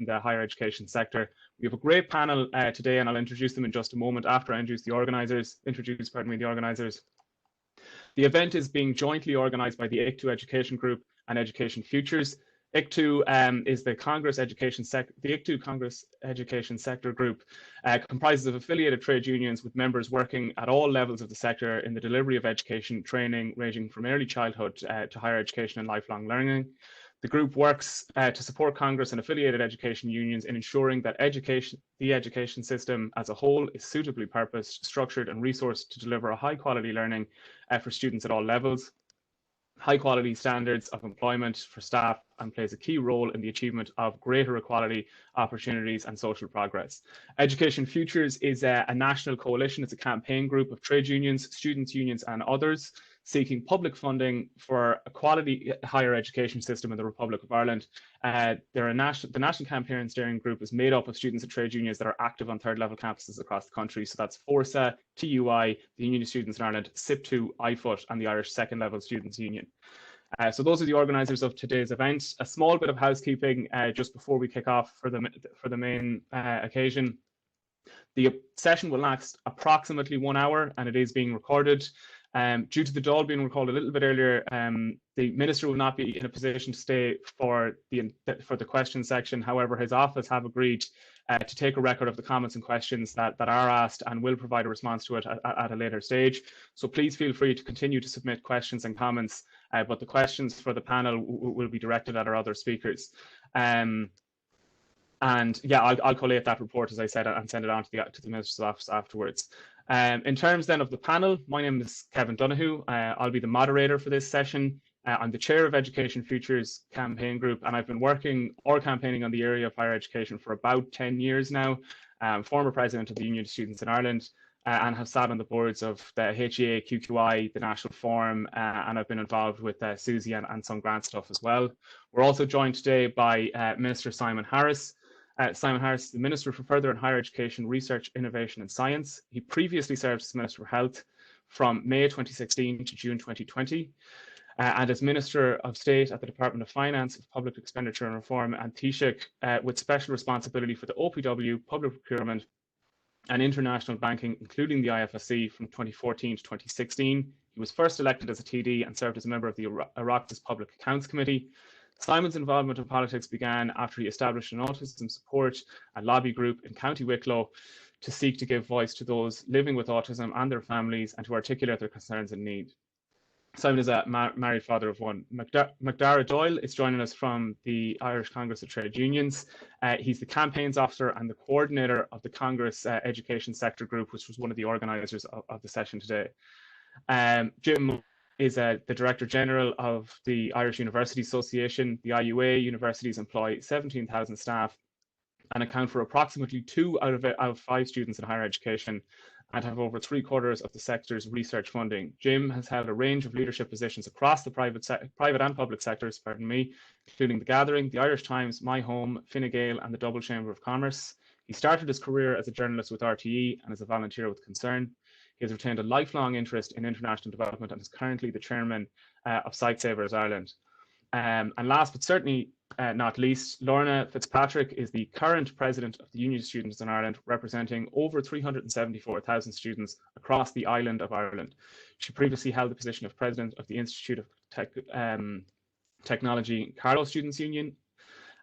the higher education sector. We have a great panel today, and I'll introduce them in just a moment after I introduce the organisers. The event is being jointly organised by the ICTU Education Group and Education Futures. ICTU is the ICTU Congress Education Sector Group comprises of affiliated trade unions with members working at all levels of the sector in the delivery of education training ranging from early childhood to higher education and lifelong learning. The group works to support Congress and affiliated education unions in ensuring that the education system as a whole is suitably purposed, structured and resourced to deliver a high quality learning for students at all levels, high quality standards of employment for staff, and plays a key role in the achievement of greater equality, opportunities and social progress. Education Futures is a national coalition. It's a campaign group of trade unions, students' unions and others seeking public funding for a quality higher education system in the Republic of Ireland. The National Campaign and Steering Group is made up of students and trade unions that are active on third level campuses across the country. So that's Fórsa, TUI, the Union of Students in Ireland, SIP2, IFUT and the Irish Second Level Students' Union. So those are the organisers of today's event. A small bit of housekeeping just before we kick off for the main occasion. The session will last approximately 1 hour and it is being recorded. Due to the Dáil being recalled a little bit earlier, the Minister will not be in a position to stay for the question section. However, his office have agreed to take a record of the comments and questions that are asked and will provide a response to it at a later stage. So please feel free to continue to submit questions and comments, but the questions for the panel will be directed at our other speakers. And yeah, I'll collate that report, as I said, and send it on to the Minister's office afterwards. In terms then of the panel, my name is Kevin Donoghue. I'll be the moderator for this session. I'm the chair of Education Futures Campaign Group, and I've been working or campaigning on the area of higher education for about 10 years now. Former president of the Union of Students in Ireland, and have sat on the boards of the HEA, QQI, the National Forum, and I've been involved with Susie and some grant stuff as well. We're also joined today by Minister Simon Harris. Simon Harris is the Minister for Further and Higher Education, Research, Innovation and Science. He previously served as Minister for Health from May 2016 to June 2020, and as Minister of State at the Department of Finance, Public Expenditure and Reform and Taoiseach, with special responsibility for the OPW, public procurement and international banking, including the IFSC from 2014 to 2016. He was first elected as a TD and served as a member of the Oireachtas Public Accounts Committee. Simon's involvement in politics began after he established an autism support and lobby group in County Wicklow to seek to give voice to those living with autism and their families and to articulate their concerns and need. Simon is a married father of one. Macdara Doyle is joining us from the Irish Congress of Trade Unions. He's the campaigns officer and the coordinator of the Congress Education Sector Group, which was one of the organisers of the session today. Jim is the Director General of the Irish University Association. The IUA universities employ 17,000 staff and account for approximately 2 out of 5 students in higher education and have over 3/4 of the sector's research funding. Jim has held a range of leadership positions across the private and public sectors, including The Gathering, The Irish Times, My Home, Fine Gael and the Dublin Chamber of Commerce. He started his career as a journalist with RTE and as a volunteer with Concern. He has retained a lifelong interest in international development and is currently the chairman of Sightsavers Ireland. And last but certainly not least, Lorna Fitzpatrick is the current president of the Union of Students in Ireland, representing over 374,000 students across the island of Ireland. She previously held the position of president of the Institute of Technology Carlow Students' Union,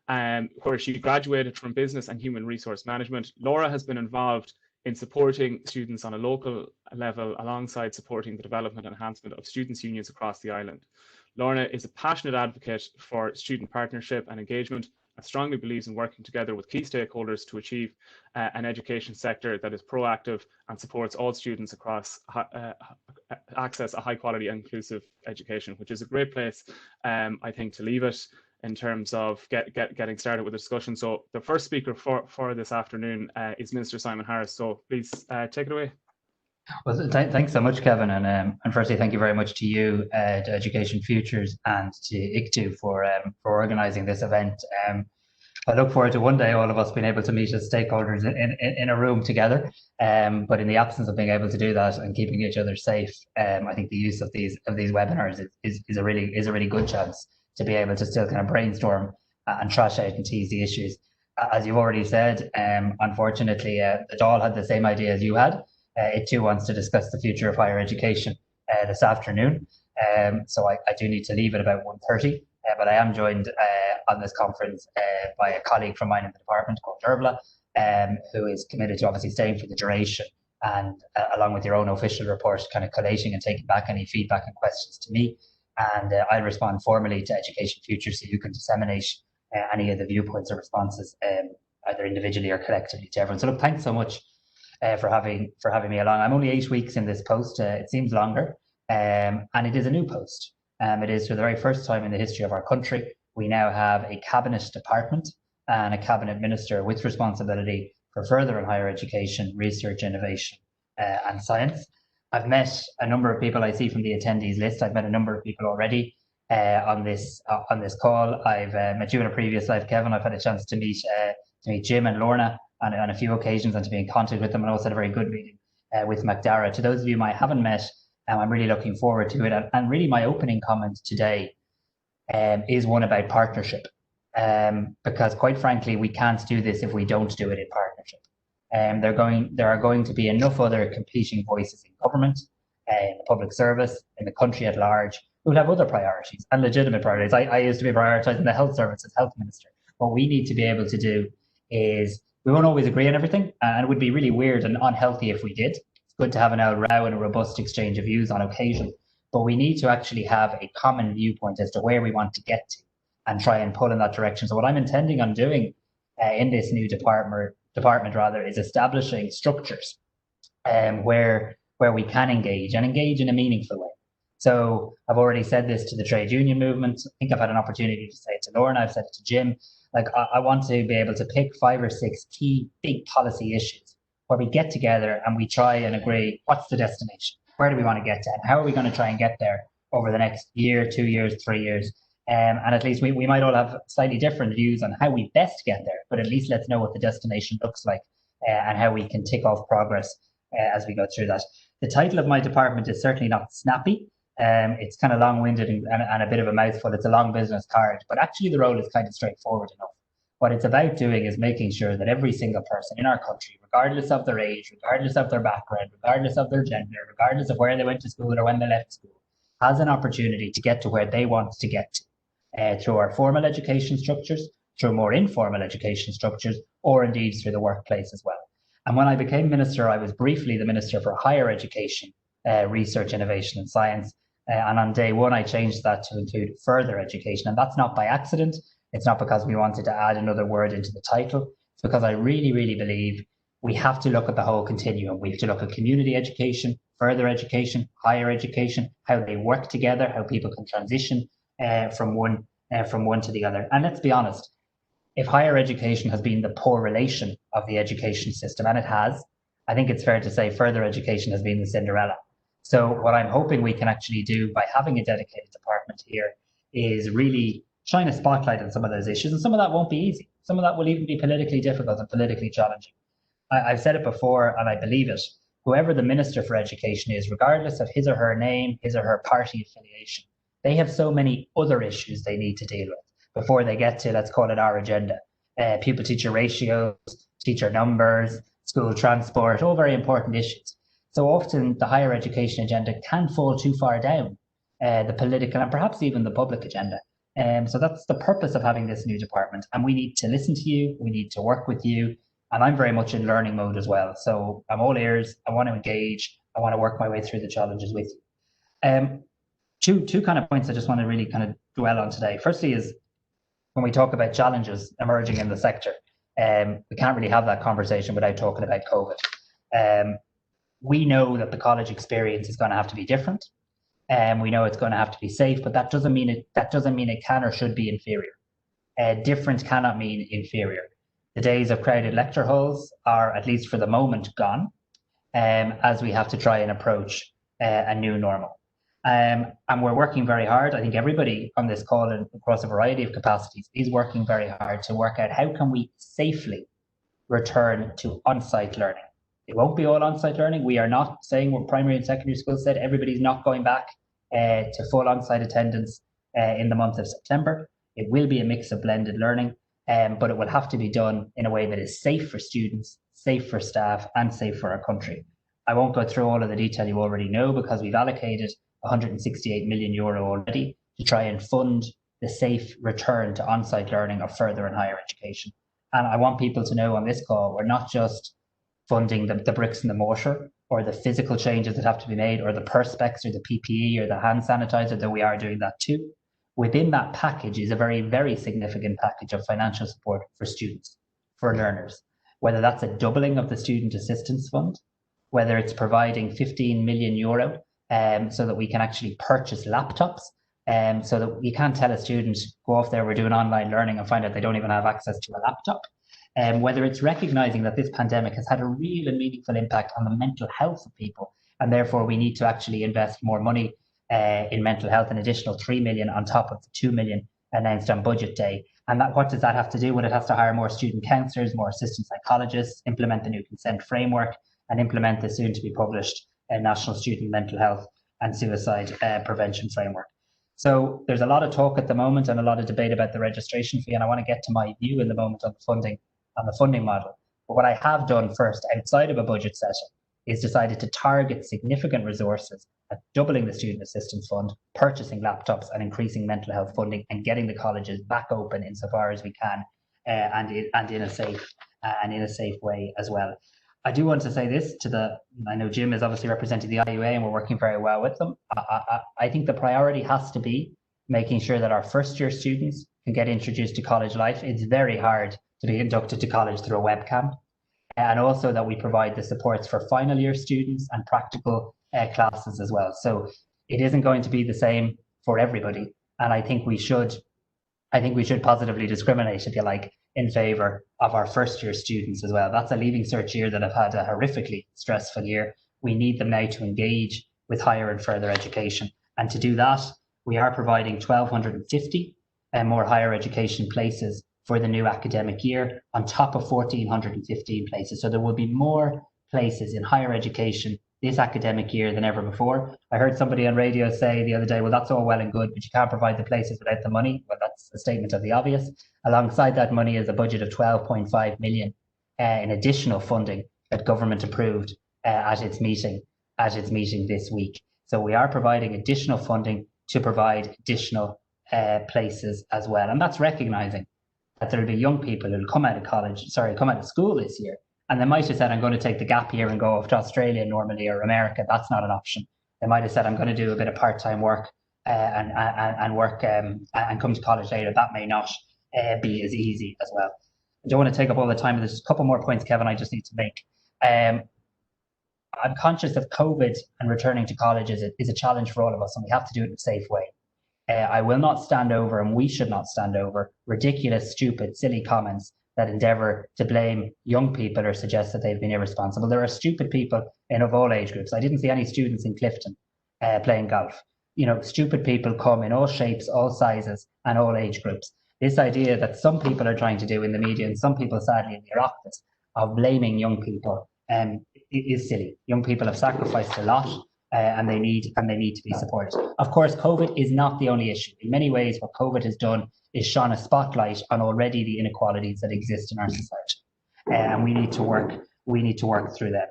where she graduated from business and human resource management. Laura has been involved in supporting students on a local level alongside supporting the development and enhancement of students' unions across the island. Lorna is a passionate advocate for student partnership and engagement and strongly believes in working together with key stakeholders to achieve an education sector that is proactive and supports all students across access a high quality and inclusive education, which is a great place, I think, to leave it in terms of getting started with the discussion. So the first speaker for this afternoon is Minister Simon Harris. So please take it away. Well, thanks so much, Kevin. And firstly, thank you very much to you, to Education Futures and to ICTU for organising this event. I look forward to one day all of us being able to meet as stakeholders in a room together. But in the absence of being able to do that and keeping each other safe, I think the use of these webinars is a really good chance to be able to still kind of brainstorm and trash out and tease the issues as you've already said, unfortunately, the Dáil had the same idea as you had. It too wants to discuss the future of higher education this afternoon. So I do need to leave at about 1:30, but I am joined on this conference by a colleague from mine in the department called Dervla, who is committed to obviously staying for the duration and along with your own official report, kind of collating and taking back any feedback and questions to me. And I'll respond formally to Education Future so you can disseminate any of the viewpoints or responses, either individually or collectively to everyone. So look, thanks so much for having me along. I'm only 8 weeks in this post. It seems longer, and it is a new post. It is for the very first time in the history of our country. We now have a cabinet department and a cabinet minister with responsibility for further and higher education, research, innovation, and science. I've met a number of people I see from the attendees list. I've met a number of people already on this call. I've met you in a previous life, Kevin. I've had a chance to meet Jim and Lorna on a few occasions and to be in contact with them, and also had a very good meeting with Macdara. To those of you I haven't met, I'm really looking forward to it. And really my opening comment today is one about partnership. Because quite frankly, we can't do this if we don't do it in partnership. There are going to be enough other competing voices in government, in the public service, in the country at large, who have other priorities and legitimate priorities. I used to be prioritising the health service as health minister. What we need to be able to do is, we won't always agree on everything, and it would be really weird and unhealthy if we did. It's good to have an old row and a robust exchange of views on occasion, but we need to actually have a common viewpoint as to where we want to get to and try and pull in that direction. So what I'm intending on doing in this new department is establishing structures where we can engage in a meaningful way. So I've already said this to the trade union movement. I think I've had an opportunity to say it to Lorna. I've said it to Jim. Like, I want to be able to pick 5 or 6 key big policy issues where we get together and we try and agree, what's the destination? Where do we want to get to? And how are we going to try and get there over the next year, 2 years, 3 years? And at least we might all have slightly different views on how we best get there, but at least let's know what the destination looks like and how we can tick off progress as we go through that. The title of my department is certainly not snappy. It's kind of long-winded and a bit of a mouthful. It's a long business card, but actually the role is kind of straightforward enough. What it's about doing is making sure that every single person in our country, regardless of their age, regardless of their background, regardless of their gender, regardless of where they went to school or when they left school, has an opportunity to get to where they want to get to through our formal education structures, through more informal education structures, or indeed through the workplace as well. And when I became minister, I was briefly the Minister for Higher Education, Research, Innovation and Science. And on day one, I changed that to include further education. And that's not by accident. It's not because we wanted to add another word into the title. It's because I really, really believe we have to look at the whole continuum. We have to look at community education, further education, higher education, how they work together, how people can transition from one to the other. And let's be honest, if higher education has been the poor relation of the education system, and it has, I think it's fair to say further education has been the Cinderella. So what I'm hoping we can actually do by having a dedicated department here is really shine a spotlight on some of those issues. And some of that won't be easy. Some of that will even be politically difficult and politically challenging. I've said it before, and I believe it. Whoever the Minister for Education is, regardless of his or her name, his or her party affiliation, they have so many other issues they need to deal with before they get to, let's call it our agenda. Pupil-teacher ratios, teacher numbers, school transport, all very important issues. So often the higher education agenda can fall too far down the political and perhaps even the public agenda. So that's the purpose of having this new department. And we need to listen to you, we need to work with you. And I'm very much in learning mode as well. So I'm all ears, I want to engage, I want to work my way through the challenges with you. Two kind of points I just want to really kind of dwell on today. Firstly is when we talk about challenges emerging in the sector, we can't really have that conversation without talking about COVID. We know that the college experience is going to have to be different, and we know it's going to have to be safe, but that doesn't mean it can or should be inferior. Different cannot mean inferior. The days of crowded lecture halls are, at least for the moment, gone, as we have to try and approach a new normal. And we're working very hard. I think everybody on this call and across a variety of capacities is working very hard to work out how can we safely return to on-site learning. It won't be all on-site learning. We are not saying what primary and secondary schools said. Everybody's not going back to full on-site attendance in the month of September. It will be a mix of blended learning. but it will have to be done in a way that is safe for students, safe for staff, and safe for our country. I won't go through all of the detail you already know, because we've allocated €168 million already to try and fund the safe return to on-site learning of further and higher education. And I want people to know on this call, we're not just funding the bricks and the mortar, or the physical changes that have to be made, or the perspex, or the PPE, or the hand sanitizer, though we are doing that too. Within that package is a very, very significant package of financial support for students, for learners, whether that's a doubling of the Student Assistance Fund, whether it's providing €15 million so that we can actually purchase laptops, so that you can't tell a student, go off there, we're doing online learning, and find out they don't even have access to a laptop. Whether it's recognizing that this pandemic has had a real and meaningful impact on the mental health of people, and therefore we need to actually invest more money in mental health, an additional 3 million on top of the 2 million announced on budget day. And what does that have to do? Well, it has to hire more student counsellors, more assistant psychologists, implement the new consent framework, and implement the soon to be published National Student Mental Health and Suicide Prevention Framework. So there's a lot of talk at the moment and a lot of debate about the registration fee, and I want to get to my view in the moment on the funding model. But what I have done first, outside of a budget session, is decided to target significant resources at doubling the Student Assistance Fund, purchasing laptops, and increasing mental health funding, and getting the colleges back open insofar as we can, and in a safe way as well. I do want to say this I know Jim is obviously representing the IUA and we're working very well with them. I think the priority has to be making sure that our first year students can get introduced to college life. It's very hard to be inducted to college through a webcam. And also that we provide the supports for final year students and practical classes as well. So it isn't going to be the same for everybody. And I think we should positively discriminate, if you like, in favour of our first year students as well. That's a leaving cert year that have had a horrifically stressful year. We need them now to engage with higher and further education. And to do that, we are providing 1,250 more higher education places for the new academic year, on top of 1,415 places. So there will be more places in higher education this academic year than ever before. I heard somebody on radio say the other day, well, that's all well and good, but you can't provide the places without the money. Well, that's a statement of the obvious. Alongside that money is a budget of 12.5 million in additional funding that government approved at its meeting this week. So we are providing additional funding to provide additional places as well. And that's recognizing that there will be young people who will come out of school this year, and they might have said, I'm going to take the gap year and go off to Australia normally, or America. That's not an option. They might have said, I'm going to do a bit of part-time work and work and come to college later. That may not be as easy as well. I don't want to take up all the time. There's a couple more points, Kevin, I just need to make. I'm conscious that COVID and returning to college is a challenge for all of us, and we have to do it in a safe way. I will not stand over, and we should not stand over, ridiculous, stupid, silly comments that endeavour to blame young people or suggest that they've been irresponsible. There are stupid people of all age groups. I didn't see any students in Clifton playing golf. Stupid people come in all shapes, all sizes, and all age groups. This idea that some people are trying to do in the media, and some people sadly in the office, of blaming young people is silly. Young people have sacrificed a lot. And they need to be supported. Of course, COVID is not the only issue. In many ways, what COVID has done is shone a spotlight on already the inequalities that exist in our society, and we need to work through that.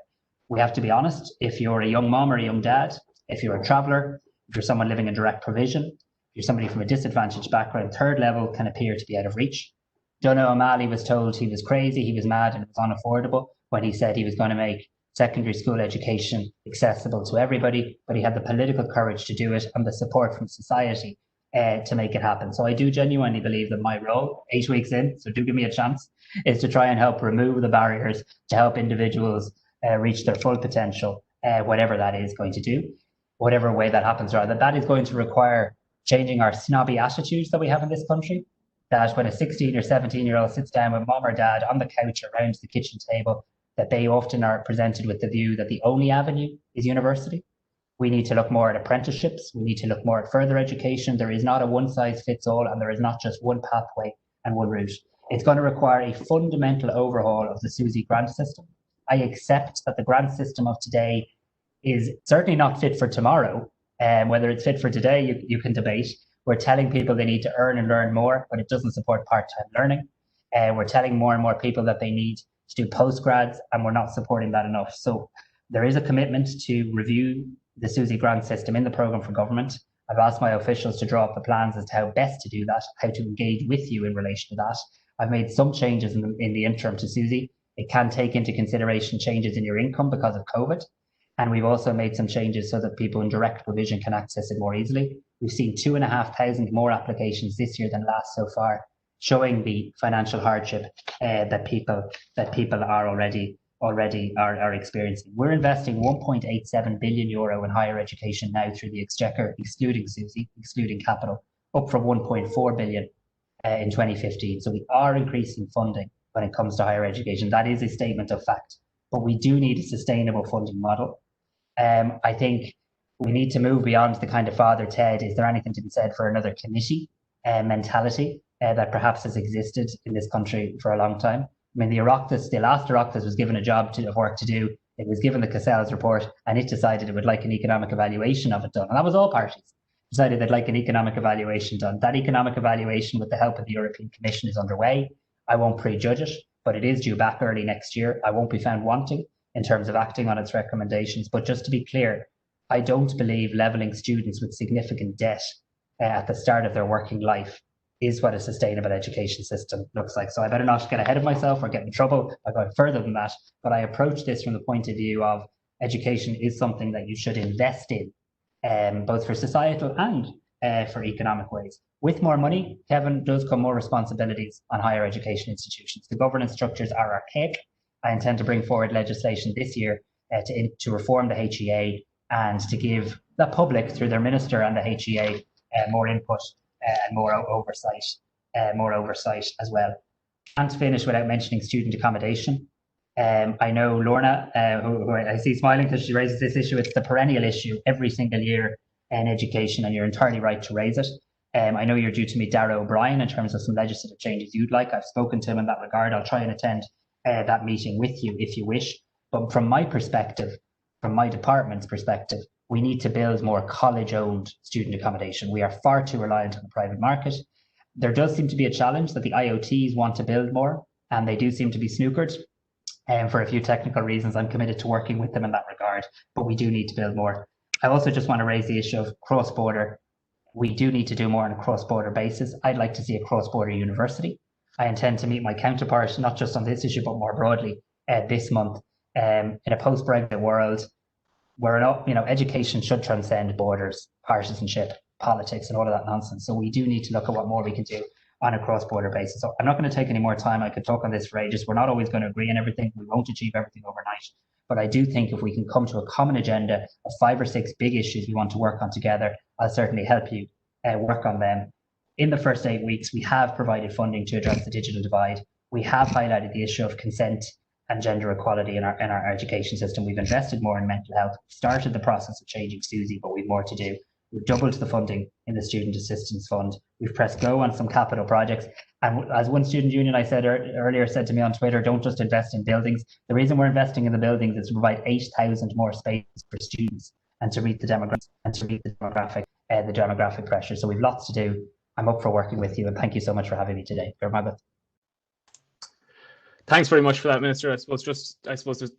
We have to be honest. If you're a young mom or a young dad, if you're a traveller, if you're someone living in direct provision, if you're somebody from a disadvantaged background, third level can appear to be out of reach. Donoghue was told he was crazy, he was mad, and it was unaffordable when he said he was going to make secondary school education accessible to everybody, but he had the political courage to do it and the support from society to make it happen. So I do genuinely believe that my role, 8 weeks in, so do give me a chance, is to try and help remove the barriers to help individuals reach their full potential, whatever that is going to do, whatever way that happens, rather. That is going to require changing our snobby attitudes that we have in this country, that when a 16 or 17-year-old sits down with mom or dad on the couch around the kitchen table, that they often are presented with the view that the only avenue is university. We need to look more at apprenticeships. We need to look more at further education. There is not a one-size-fits-all, and there is not just one pathway and one route. It's going to require a fundamental overhaul of the SUSI grant system. I accept that the grant system of today is certainly not fit for tomorrow. Whether it's fit for today, you can debate. We're telling people they need to earn and learn more, but it doesn't support part-time learning. We're telling more and more people that they need to do postgrads, and we're not supporting that enough. So there is a commitment to review the SUSI grant system in the programme for government. I've asked my officials to draw up the plans as to how best to do that, how to engage with you in relation to that. I've made some changes in the interim to SUSI. It can take into consideration changes in your income because of COVID. And we've also made some changes so that people in direct provision can access it more easily. We've seen 2,500 more applications this year than last so far, showing the financial hardship that people are already experiencing. We're investing €1.87 billion in higher education now through the Exchequer, excluding SUSI, excluding capital, up from 1.4 billion in 2015. So we are increasing funding when it comes to higher education. That is a statement of fact, but we do need a sustainable funding model. I think we need to move beyond the kind of Father Ted, is there anything to be said for another committee mentality that perhaps has existed in this country for a long time. I mean, the last Oireachtas was given a job of work to do. It was given the Cassell's report, and it decided it would like an economic evaluation of it done. And that was all parties decided they'd like an economic evaluation done. That economic evaluation, with the help of the European Commission, is underway. I won't prejudge it, but it is due back early next year. I won't be found wanting in terms of acting on its recommendations. But just to be clear, I don't believe levelling students with significant debt at the start of their working life is what a sustainable education system looks like. So I better not get ahead of myself or get in trouble by going further than that. But I approach this from the point of view of education is something that you should invest in, both for societal and for economic ways. With more money, Kevin, does come more responsibilities on higher education institutions. The governance structures are archaic. I intend to bring forward legislation this year to reform the HEA and to give the public, through their minister and the HEA, more input and more oversight as well. Can't finish without mentioning student accommodation. I know Lorna, who I see smiling because she raises this issue. It's the perennial issue every single year in education, and you're entirely right to raise it. I know you're due to meet Darragh O'Brien in terms of some legislative changes you'd like. I've spoken to him in that regard. I'll try and attend that meeting with you if you wish. But from my perspective, from my department's perspective, we need to build more college-owned student accommodation. We are far too reliant on the private market. There does seem to be a challenge that the IoTs want to build more, and they do seem to be snookered. For a few technical reasons, I'm committed to working with them in that regard, but we do need to build more. I also just want to raise the issue of cross-border. We do need to do more on a cross-border basis. I'd like to see a cross-border university. I intend to meet my counterpart, not just on this issue, but more broadly this month. In a post-Brexit world, where education should transcend borders, partisanship, politics, and all of that nonsense. So we do need to look at what more we can do on a cross-border basis. So I'm not going to take any more time. I could talk on this for ages. We're not always going to agree on everything. We won't achieve everything overnight. But I do think if we can come to a common agenda of 5 or 6 big issues we want to work on together, I'll certainly help you work on them. In the first 8 weeks, we have provided funding to address the digital divide. We have highlighted the issue of consent and gender equality in our education system. We've invested more in mental health, started the process of changing SUSI, but we've more to do. We've doubled the funding in the Student Assistance Fund. We've pressed go on some capital projects. And as one student union I said earlier said to me on Twitter, don't just invest in buildings. The reason we're investing in the buildings is to provide 8,000 more spaces for students and to meet the demographic pressure. So we've lots to do. I'm up for working with you, and thank you so much for having me today. Thanks very much for that, Minister. I suppose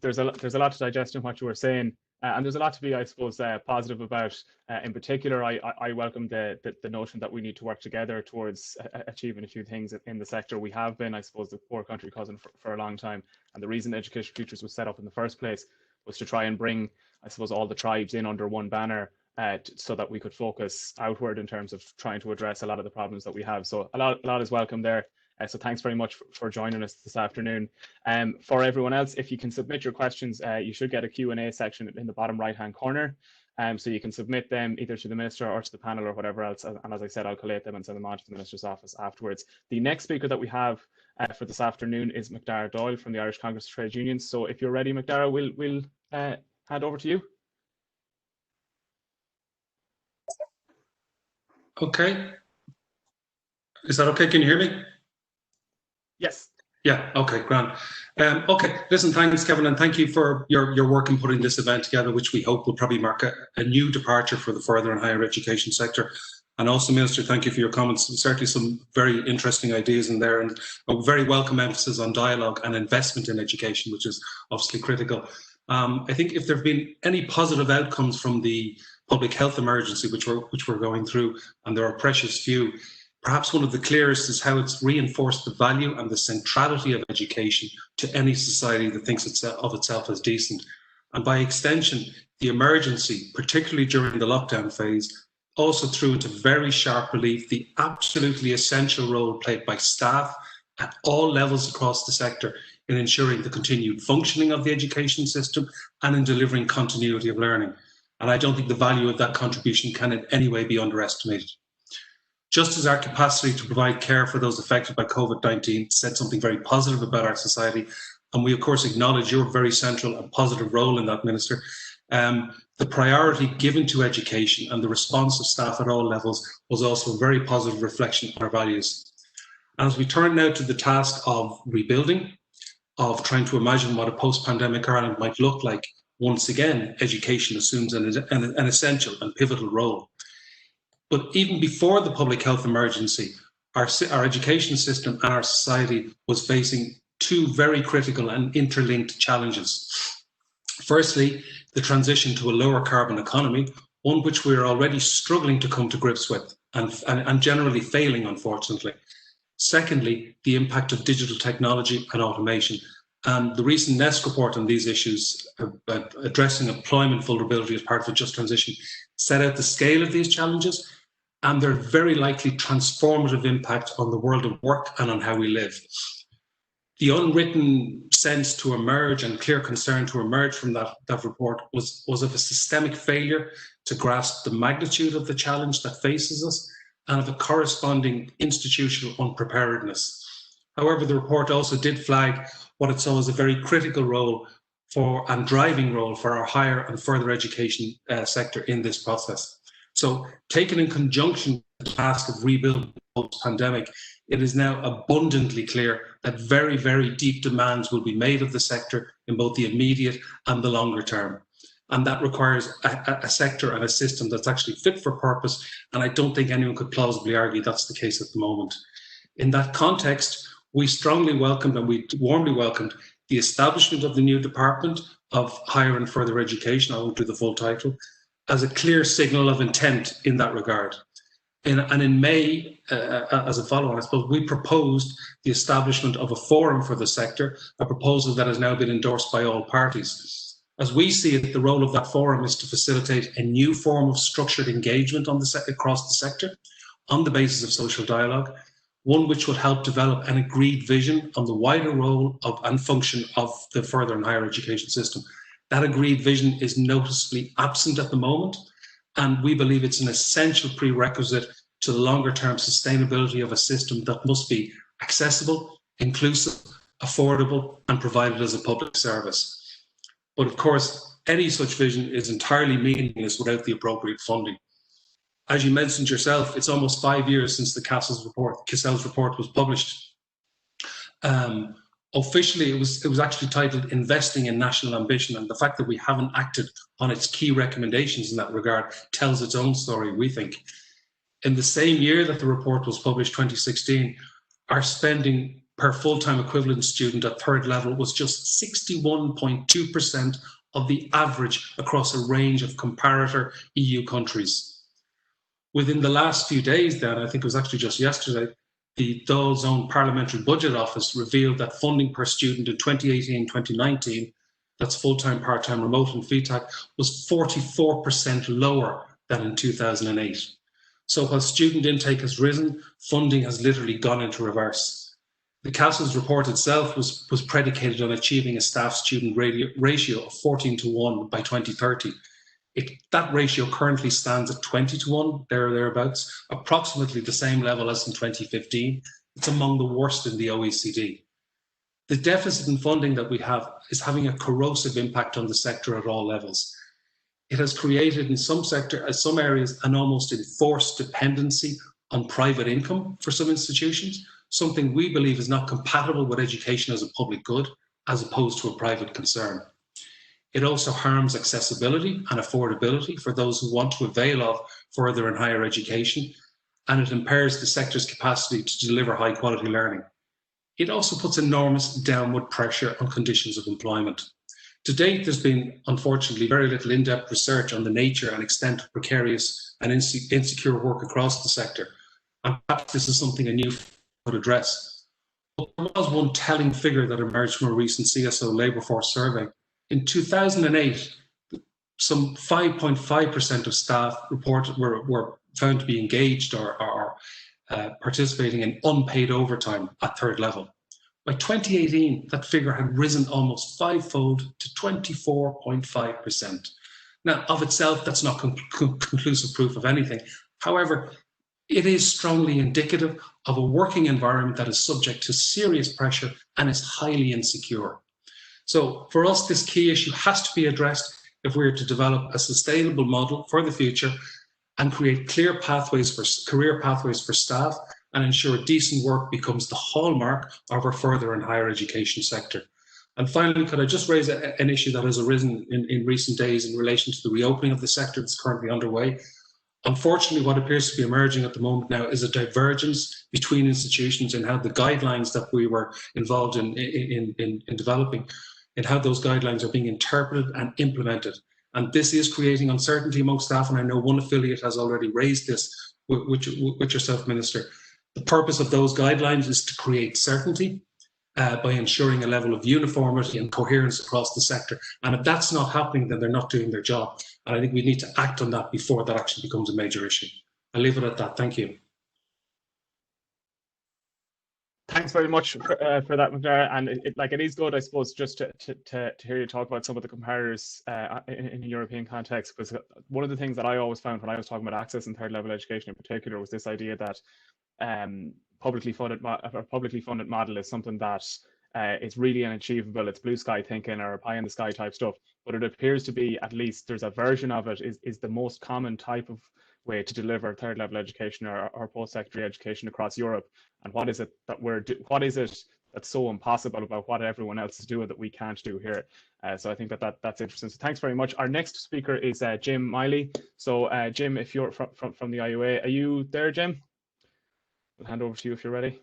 there's a lot to digest in what you were saying, and there's a lot to be, I suppose, positive about. In particular, I welcome the notion that we need to work together towards achieving a few things in the sector. We have been, I suppose, the poor country cousin for a long time, and the reason Education Futures was set up in the first place was to try and bring, I suppose, all the tribes in under one banner, so that we could focus outward in terms of trying to address a lot of the problems that we have. So a lot is welcome there. So thanks very much for joining us this afternoon. For everyone else, if you can submit your questions, you should get a Q&A section in the bottom right-hand corner. So you can submit them either to the Minister or to the panel or whatever else. And as I said, I'll collate them and send them on to the Minister's office afterwards. The next speaker that we have for this afternoon is Macdara Doyle from the Irish Congress of Trade Unions. So if you're ready, Macdara, we'll hand over to you. Okay. Is that okay? Can you hear me? Yes. Yeah, okay, grand. Okay, listen, thanks, Kevin, and thank you for your work in putting this event together, which we hope will probably mark a new departure for the further and higher education sector. And also, Minister, thank you for your comments. Certainly some very interesting ideas in there, and a very welcome emphasis on dialogue and investment in education, which is obviously critical. I think if there have been any positive outcomes from the public health emergency, which we're going through, and there are precious few, perhaps one of the clearest is how it's reinforced the value and the centrality of education to any society that thinks of itself as decent. And by extension, the emergency, particularly during the lockdown phase, also threw into very sharp relief the absolutely essential role played by staff at all levels across the sector in ensuring the continued functioning of the education system and in delivering continuity of learning. And I don't think the value of that contribution can in any way be underestimated. Just as our capacity to provide care for those affected by COVID-19 said something very positive about our society, and we of course acknowledge your very central and positive role in that, Minister, the priority given to education and the response of staff at all levels was also a very positive reflection on our values. And as we turn now to the task of rebuilding, of trying to imagine what a post-pandemic Ireland might look like, once again, education assumes an essential and pivotal role. But even before the public health emergency, our education system and our society was facing two very critical and interlinked challenges. Firstly, the transition to a lower carbon economy, one which we are already struggling to come to grips with and generally failing, unfortunately. Secondly, the impact of digital technology and automation. And the recent NESC report on these issues, addressing employment vulnerability as part of a just transition, set out the scale of these challenges and their very likely transformative impact on the world of work and on how we live. The unwritten sense to emerge and clear concern to emerge from that report was of a systemic failure to grasp the magnitude of the challenge that faces us and of a corresponding institutional unpreparedness. However, the report also did flag what it saw as a very critical role for and driving role for our higher and further education sector in this process. So, taken in conjunction with the task of rebuilding post-pandemic, it is now abundantly clear that very, very deep demands will be made of the sector in both the immediate and the longer term. And that requires a sector and a system that's actually fit for purpose. And I don't think anyone could plausibly argue that's the case at the moment. In that context, we strongly welcomed and we warmly welcomed the establishment of the new Department of Higher and Further Education, I won't do the full title, as a clear signal of intent in that regard. And in May, as a follow-on, I suppose, we proposed the establishment of a forum for the sector, a proposal that has now been endorsed by all parties. As we see it, the role of that forum is to facilitate a new form of structured engagement across the sector on the basis of social dialogue, one which would help develop an agreed vision on the wider role and function of the further and higher education system. That agreed vision is noticeably absent at the moment, and we believe it's an essential prerequisite to the longer-term sustainability of a system that must be accessible, inclusive, affordable, and provided as a public service. But of course, any such vision is entirely meaningless without the appropriate funding. As you mentioned yourself, it's almost 5 years since the Cassell's report was published. Officially, it was actually titled Investing in National Ambition, and the fact that we haven't acted on its key recommendations in that regard tells its own story, we think. In the same year that the report was published, 2016, our spending per full-time equivalent student at third level was just 61.2% of the average across a range of comparator EU countries. Within the last few days then, I think it was actually just yesterday, the Dáil's own Parliamentary Budget Office revealed that funding per student in 2018-2019, that's full-time, part-time, remote and FETAC, was 44% lower than in 2008. So while student intake has risen, funding has literally gone into reverse. The Cassell's report itself was predicated on achieving a staff-student ratio of 14:1 by 2030. That ratio currently stands at 20:1, thereabouts, approximately the same level as in 2015. It's among the worst in the OECD. The deficit in funding that we have is having a corrosive impact on the sector at all levels. It has created in some areas an almost enforced dependency on private income for some institutions, something we believe is not compatible with education as a public good, as opposed to a private concern. It also harms accessibility and affordability for those who want to avail of further and higher education, and it impairs the sector's capacity to deliver high quality learning. It also puts enormous downward pressure on conditions of employment. To date, there's been, unfortunately, very little in-depth research on the nature and extent of precarious and insecure work across the sector, and perhaps this is something a new could address. But there was one telling figure that emerged from a recent CSO labour force survey. In 2008, some 5.5% of staff were found to be engaged or participating in unpaid overtime at third level. By 2018, that figure had risen almost fivefold to 24.5%. Now, of itself, that's not conclusive proof of anything. However, it is strongly indicative of a working environment that is subject to serious pressure and is highly insecure. So for us, this key issue has to be addressed if we are to develop a sustainable model for the future and create clear pathways for career pathways for staff and ensure decent work becomes the hallmark of our further and higher education sector. And finally, could I just raise an issue that has arisen in recent days in relation to the reopening of the sector that's currently underway? Unfortunately, what appears to be emerging at the moment now is a divergence between institutions in how the guidelines that we were involved in developing, in how those guidelines are being interpreted and implemented. And this is creating uncertainty amongst staff, and I know one affiliate has already raised this with yourself, Minister. The purpose of those guidelines is to create certainty by ensuring a level of uniformity and coherence across the sector. And if that's not happening, then they're not doing their job. And I think we need to act on that before that actually becomes a major issue. I'll leave it at that. Thank you. Thanks very much for that, Macdara. And it is good, I suppose, just to hear you talk about some of the comparators in a European context, because one of the things that I always found when I was talking about access and third level education in particular was this idea that publicly funded model is something that is really unachievable. It's blue sky thinking or pie in the sky type stuff. But it appears to be, at least there's a version of it, is the most common type of way to deliver third level education or post-secondary education across Europe. And what is it that that's so impossible about what everyone else is doing that we can't do here? So I think that's interesting. So thanks very much. Our next speaker is Jim Miley. So Jim, if you're from the IUA, are you there, Jim? I'll hand over to you if you're ready.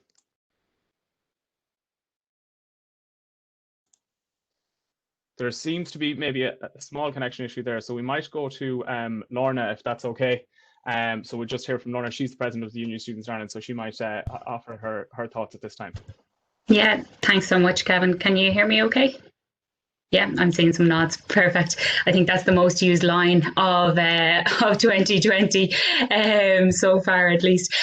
There seems to be maybe a small connection issue there, so we might go to Lorna, if that's okay. So we'll just hear from Lorna. She's the president of the Union of Students Ireland, so she might offer her thoughts at this time. Yeah, thanks so much, Kevin. Can you hear me okay? Yeah, I'm seeing some nods. Perfect. I think that's the most used line of 2020 so far, at least.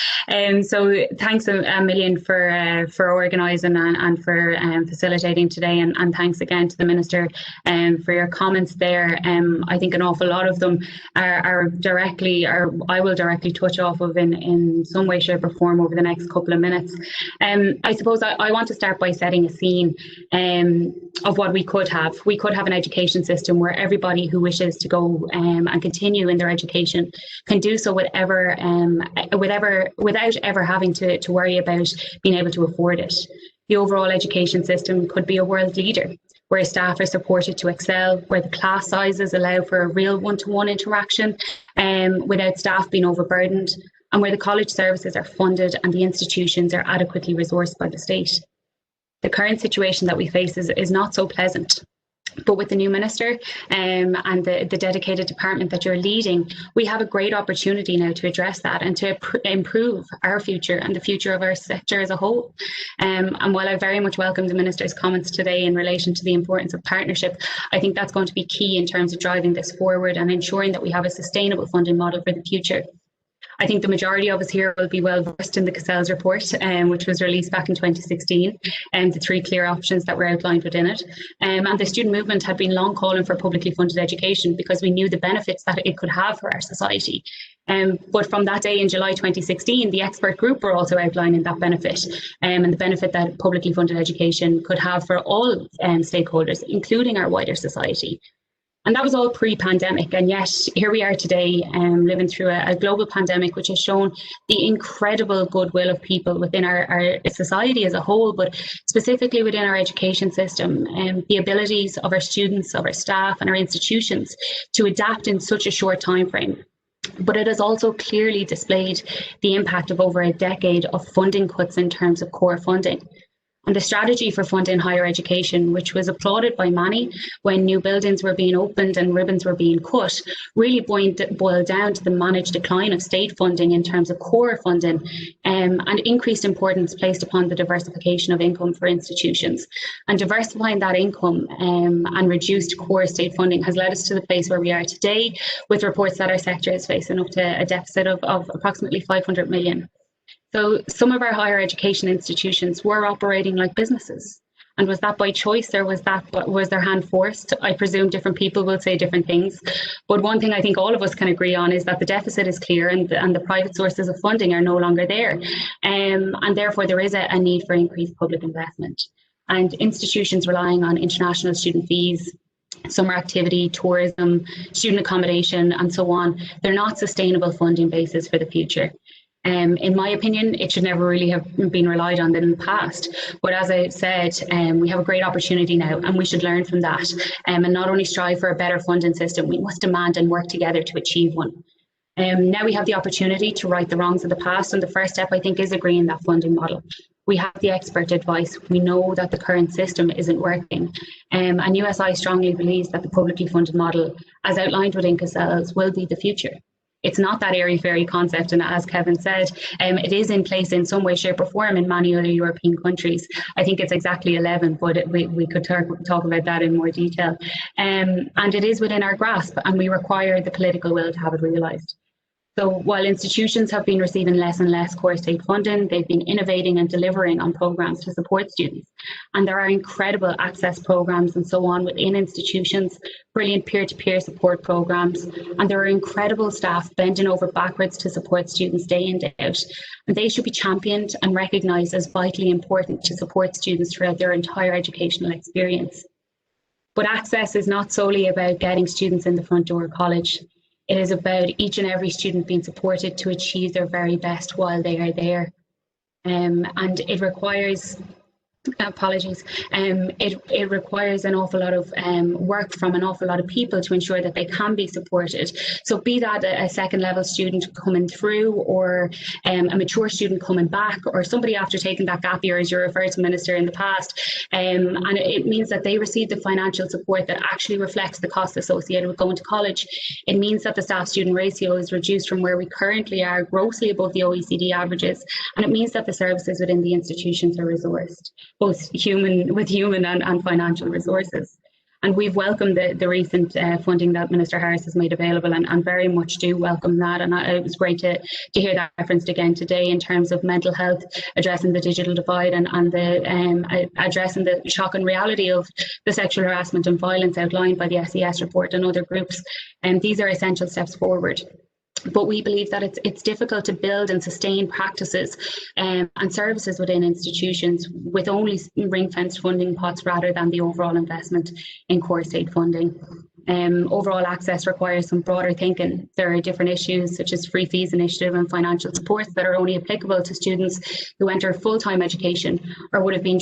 So thanks a million for organising and for facilitating today, and thanks again to the Minister for your comments there. I think an awful lot of them are directly, or I will directly touch off of in some way, shape or form over the next couple of minutes. I suppose I want to start by setting a scene of what we could have. We could have an education system where everybody who wishes to go and continue in their education can do so without ever having to worry about being able to afford it. The overall education system could be a world leader, where staff are supported to excel, where the class sizes allow for a real one-to-one interaction without staff being overburdened, and where the college services are funded and the institutions are adequately resourced by the state. The current situation that we face is not so pleasant. But with the new Minister and the dedicated department that you're leading, we have a great opportunity now to address that and to improve our future and the future of our sector as a whole. And while I very much welcome the Minister's comments today in relation to the importance of partnership, I think that's going to be key in terms of driving this forward and ensuring that we have a sustainable funding model for the future. I think the majority of us here will be well versed in the Cassell's report, which was released back in 2016, and the 3 clear options that were outlined within it. And the student movement had been long calling for publicly funded education because we knew the benefits that it could have for our society. But from that day in July 2016, the expert group were also outlining that benefit and the benefit that publicly funded education could have for all stakeholders, including our wider society. And that was all pre-pandemic, and yet here we are today living through a global pandemic which has shown the incredible goodwill of people within our society as a whole, but specifically within our education system, and the abilities of our students, of our staff and our institutions to adapt in such a short time frame. But it has also clearly displayed the impact of over a decade of funding cuts in terms of core funding. And the strategy for funding higher education, which was applauded by many when new buildings were being opened and ribbons were being cut, really boiled down to the managed decline of state funding in terms of core funding, and increased importance placed upon the diversification of income for institutions. And diversifying that income and reduced core state funding has led us to the place where we are today, with reports that our sector is facing up to a deficit of approximately 500 million. So some of our higher education institutions were operating like businesses. And was that by choice, or was their hand forced? I presume different people will say different things. But one thing I think all of us can agree on is that the deficit is clear, and the private sources of funding are no longer there. And therefore there is a need for increased public investment. And institutions relying on international student fees, summer activity, tourism, student accommodation, and so on, they're not sustainable funding bases for the future. In my opinion, it should never really have been relied on in the past. But as I said, we have a great opportunity now, and we should learn from that, and not only strive for a better funding system, we must demand and work together to achieve one. Now we have the opportunity to right the wrongs of the past, and the first step, I think, is agreeing that funding model. We have the expert advice. We know that the current system isn't working. And USI strongly believes that the publicly funded model, as outlined within CASELS, will be the future. It's not that airy-fairy concept, and as Kevin said, it is in place in some way, shape or form in many other European countries. I think it's exactly 11, but we could talk about that in more detail. And it is within our grasp, and we require the political will to have it realised. So while institutions have been receiving less and less core state funding, they've been innovating and delivering on programmes to support students. And there are incredible access programmes and so on within institutions, brilliant peer-to-peer support programmes, and there are incredible staff bending over backwards to support students day in, day out. And they should be championed and recognised as vitally important to support students throughout their entire educational experience. But access is not solely about getting students in the front door of college. It is about each and every student being supported to achieve their very best while they are there. And it requires, it requires an awful lot of work from an awful lot of people to ensure that they can be supported. So be that a second level student coming through, or a mature student coming back, or somebody after taking that gap year, as you referred to, Minister, in the past. And it means that they receive the financial support that actually reflects the cost associated with going to college. It means that the staff-student ratio is reduced from where we currently are, grossly above the OECD averages. And it means that the services within the institutions are resourced, both human and financial resources. And we've welcomed the recent funding that Minister Harris has made available, and very much do welcome that. And it was great to hear that referenced again today in terms of mental health, addressing the digital divide, and addressing the shocking reality of the sexual harassment and violence outlined by the SES report and other groups. And these are essential steps forward. But we believe that it's difficult to build and sustain practices and services within institutions with only ring-fenced funding pots rather than the overall investment in core state funding. Overall access requires some broader thinking. There are different issues such as free fees initiative and financial supports that are only applicable to students who enter full-time education or would have been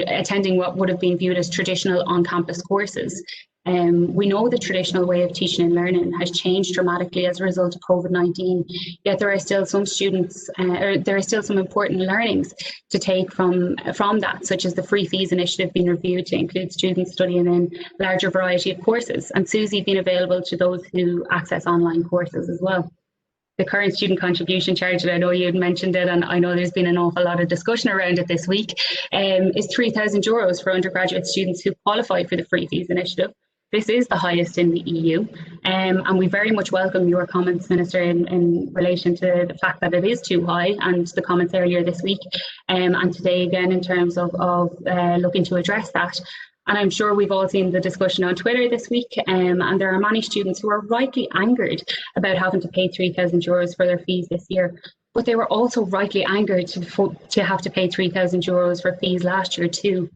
attending what would have been viewed as traditional on-campus courses. We know the traditional way of teaching and learning has changed dramatically as a result of COVID-19, yet there are still some students, there are still some important learnings to take from that, such as the free fees initiative being reviewed to include students studying in a larger variety of courses, and SUSI being available to those who access online courses as well. The current student contribution charge, and I know you had mentioned it, and I know there's been an awful lot of discussion around it this week, is €3,000 for undergraduate students who qualify for the free fees initiative. This is the highest in the EU, and we very much welcome your comments, Minister, in relation to the fact that it is too high, and the comments earlier this week and today again in terms of looking to address that. And I'm sure we've all seen the discussion on Twitter this week, and there are many students who are rightly angered about having to pay €3,000 for their fees this year. But they were also rightly angered to have to pay €3,000 for fees last year too.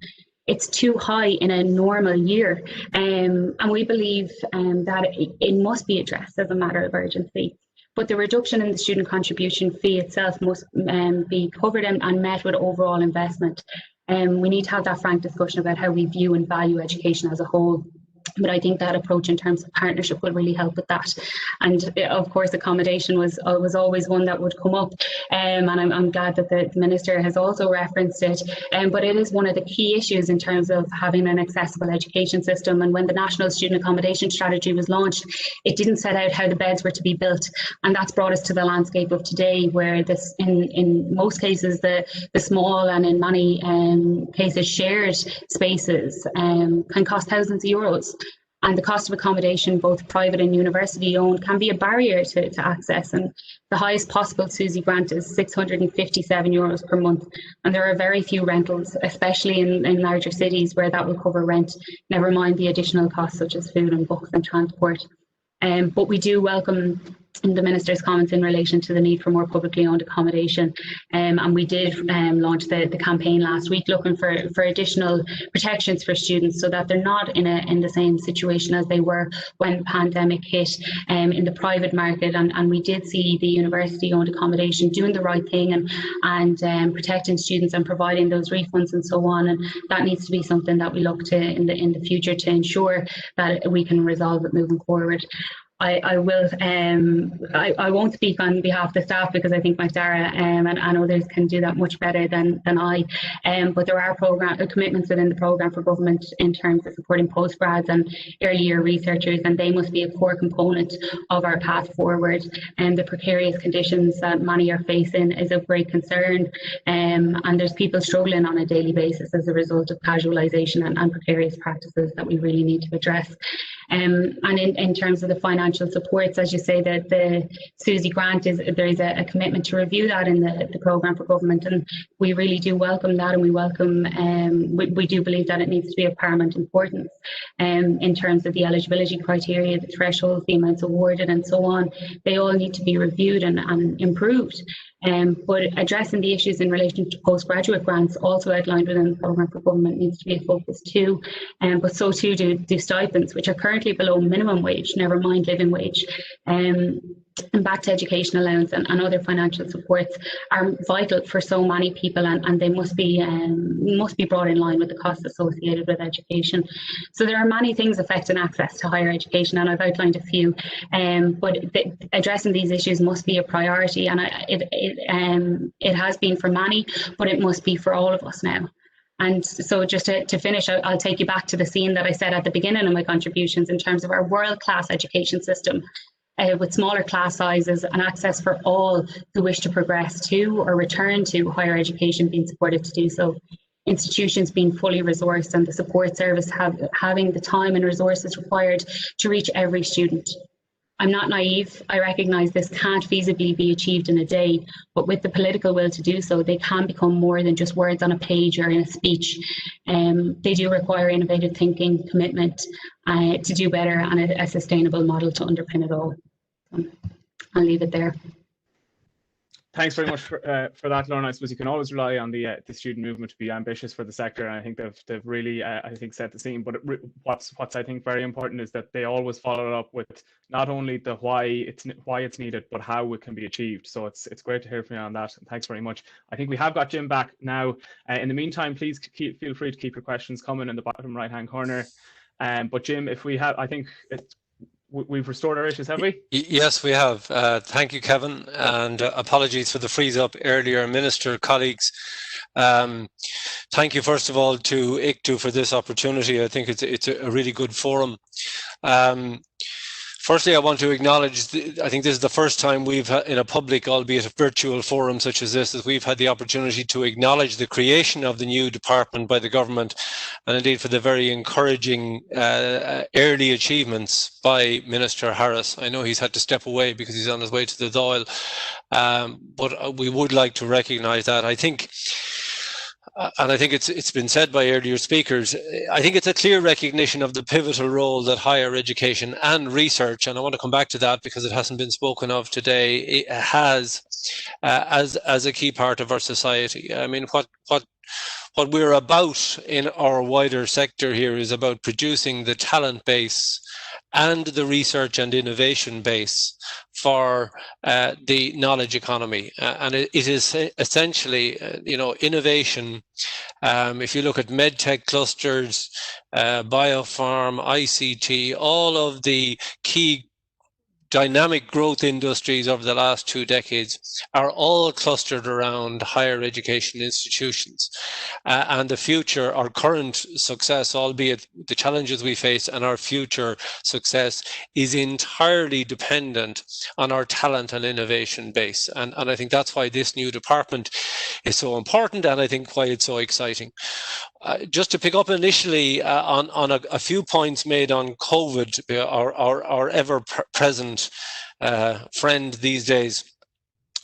It's too high in a normal year, and we believe that it must be addressed as a matter of urgency. But the reduction in the student contribution fee itself must be covered and met with overall investment. We need to have that frank discussion about how we view and value education as a whole. But I think that approach in terms of partnership will really help with that. And of course, accommodation was always one that would come up. And I'm glad that the Minister has also referenced it. But it is one of the key issues in terms of having an accessible education system. And when the National Student Accommodation Strategy was launched, it didn't set out how the beds were to be built. And that's brought us to the landscape of today, where this, in most cases, the small and in many cases shared spaces can cost thousands of euros. And the cost of accommodation, both private and university owned, can be a barrier to access. And the highest possible SUSI grant is €657 per month. And there are very few rentals, especially in larger cities, where that will cover rent, never mind the additional costs such as food and books and transport. But we do welcome the Minister's comments in relation to the need for more publicly owned accommodation. And we did launch the campaign last week looking for additional protections for students so that they're not in the same situation as they were when the pandemic hit in the private market. And we did see the university owned accommodation doing the right thing and protecting students and providing those refunds and so on. And that needs to be something that we look to in the future to ensure that we can resolve it moving forward. I won't speak on behalf of the staff because I think Macdara and others can do that much better than I. But there are commitments within the programme for government in terms of supporting postgrads and early year researchers, and they must be a core component of our path forward. And the precarious conditions that many are facing is of great concern, and there's people struggling on a daily basis as a result of casualisation and precarious practices that we really need to address. And in terms of the financial supports, as you say, that the SUSI grant there is a commitment to review that in the programme for government, and we really do welcome that, and we do believe that it needs to be of paramount importance in terms of the eligibility criteria, the thresholds, the amounts awarded and so on. They all need to be reviewed and improved. But addressing the issues in relation to postgraduate grants, also outlined within the programme for government, needs to be a focus too. But so too do stipends, which are currently below minimum wage, never mind living wage. And back to education allowance and other financial supports are vital for so many people, and they must be brought in line with the costs associated with education. So there are many things affecting access to higher education, and I've outlined a few. But addressing these issues must be a priority, and it has been for many, but it must be for all of us now. And so just to finish, I'll take you back to the scene that I said at the beginning of my contributions in terms of our world-class education system. With smaller class sizes and access for all who wish to progress to or return to higher education being supported to do so. Institutions being fully resourced and the support service having the time and resources required to reach every student. I'm not naive. I recognise this can't feasibly be achieved in a day, but with the political will to do so, they can become more than just words on a page or in a speech. They do require innovative thinking, commitment to do better, and a sustainable model to underpin it all. I'll leave it there. Thanks very much for that, Lorna. I suppose you can always rely on the student movement to be ambitious for the sector, and I think they've really set the scene. But what's I think very important is that they always follow it up with not only the why it's needed, but how it can be achieved. So it's great to hear from you on that. Thanks very much. I think we have got Jim back now. In the meantime, please feel free to keep your questions coming in the bottom right hand corner. But Jim, if we have, I think we've restored our issues, have we? Yes, we have. Thank you, Kevin, and apologies for the freeze up earlier. Minister, colleagues, thank you first of all to ICTU for this opportunity. I think it's a really good forum. Firstly, I want to acknowledge, I think this is the first time we've had in a public, albeit a virtual forum such as this, that we've had the opportunity to acknowledge the creation of the new department by the government, and indeed for the very encouraging early achievements by Minister Harris. I know he's had to step away because he's on his way to the Doyle, but we would like to recognise that. I think, and I think it's been said by earlier speakers, I think it's a clear recognition of the pivotal role that higher education and research, and I want to come back to that because it hasn't been spoken of today, it has as a key part of our society. I mean, what What we're about in our wider sector here is about producing the talent base and the research and innovation base for the knowledge economy. And it is essentially, innovation. If you look at medtech clusters, biopharm, ICT, all of the key dynamic growth industries over the last 2 decades are all clustered around higher education institutions. And the future, our current success, albeit the challenges we face, and our future success is entirely dependent on our talent and innovation base. And I think that's why this new department is so important, and I think why it's so exciting. Just to pick up initially on a few points made on COVID, our ever-present friend these days.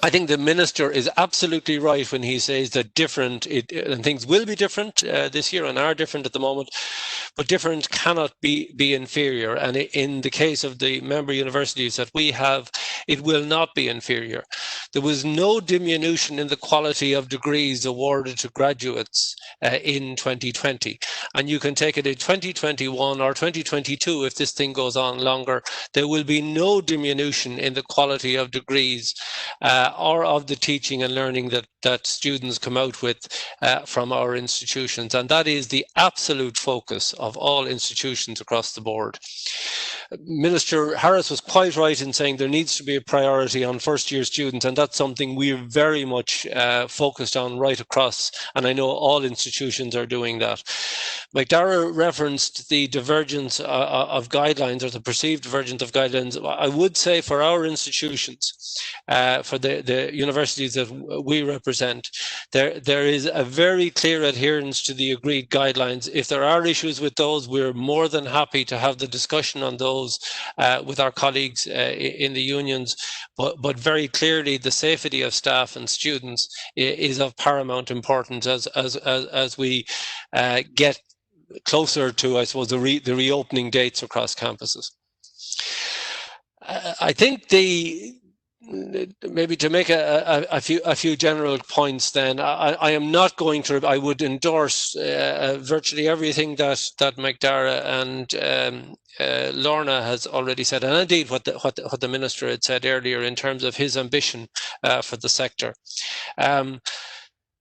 I think the minister is absolutely right when he says that and things will be different this year and are different at the moment, but different cannot be inferior. And in the case of the member universities that we have, it will not be inferior. There was no diminution in the quality of degrees awarded to graduates in 2020. And you can take it in 2021 or 2022, if this thing goes on longer, there will be no diminution in the quality of degrees or of the teaching and learning that students come out with from our institutions. And that is the absolute focus of all institutions across the board. Minister Harris was quite right in saying there needs to be a priority on first-year students, and that's something we're very much focused on right across, and I know all institutions are doing that. Macdara referenced the divergence of guidelines, or the perceived divergence of guidelines. I would say for our institutions, for the universities that we represent, there is a very clear adherence to the agreed guidelines. If there are issues with those, we're more than happy to have the discussion on those with our colleagues in the unions, but very clearly the safety of staff and students is of paramount importance as we get closer to, I suppose, the reopening dates across campuses. I think maybe to make a few general points, then I am not going to. I would endorse virtually everything that Macdara and Lorna has already said, and indeed what the minister had said earlier in terms of his ambition for the sector.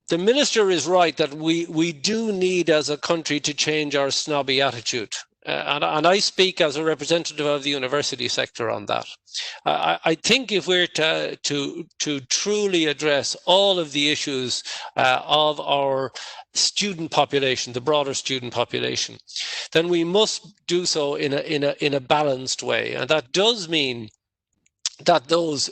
The minister is right that we do need as a country to change our snobby attitude. And I speak as a representative of the university sector on that. I think if we're to truly address all of the issues of our student population, the broader student population, then we must do so in a balanced way. And that does mean that those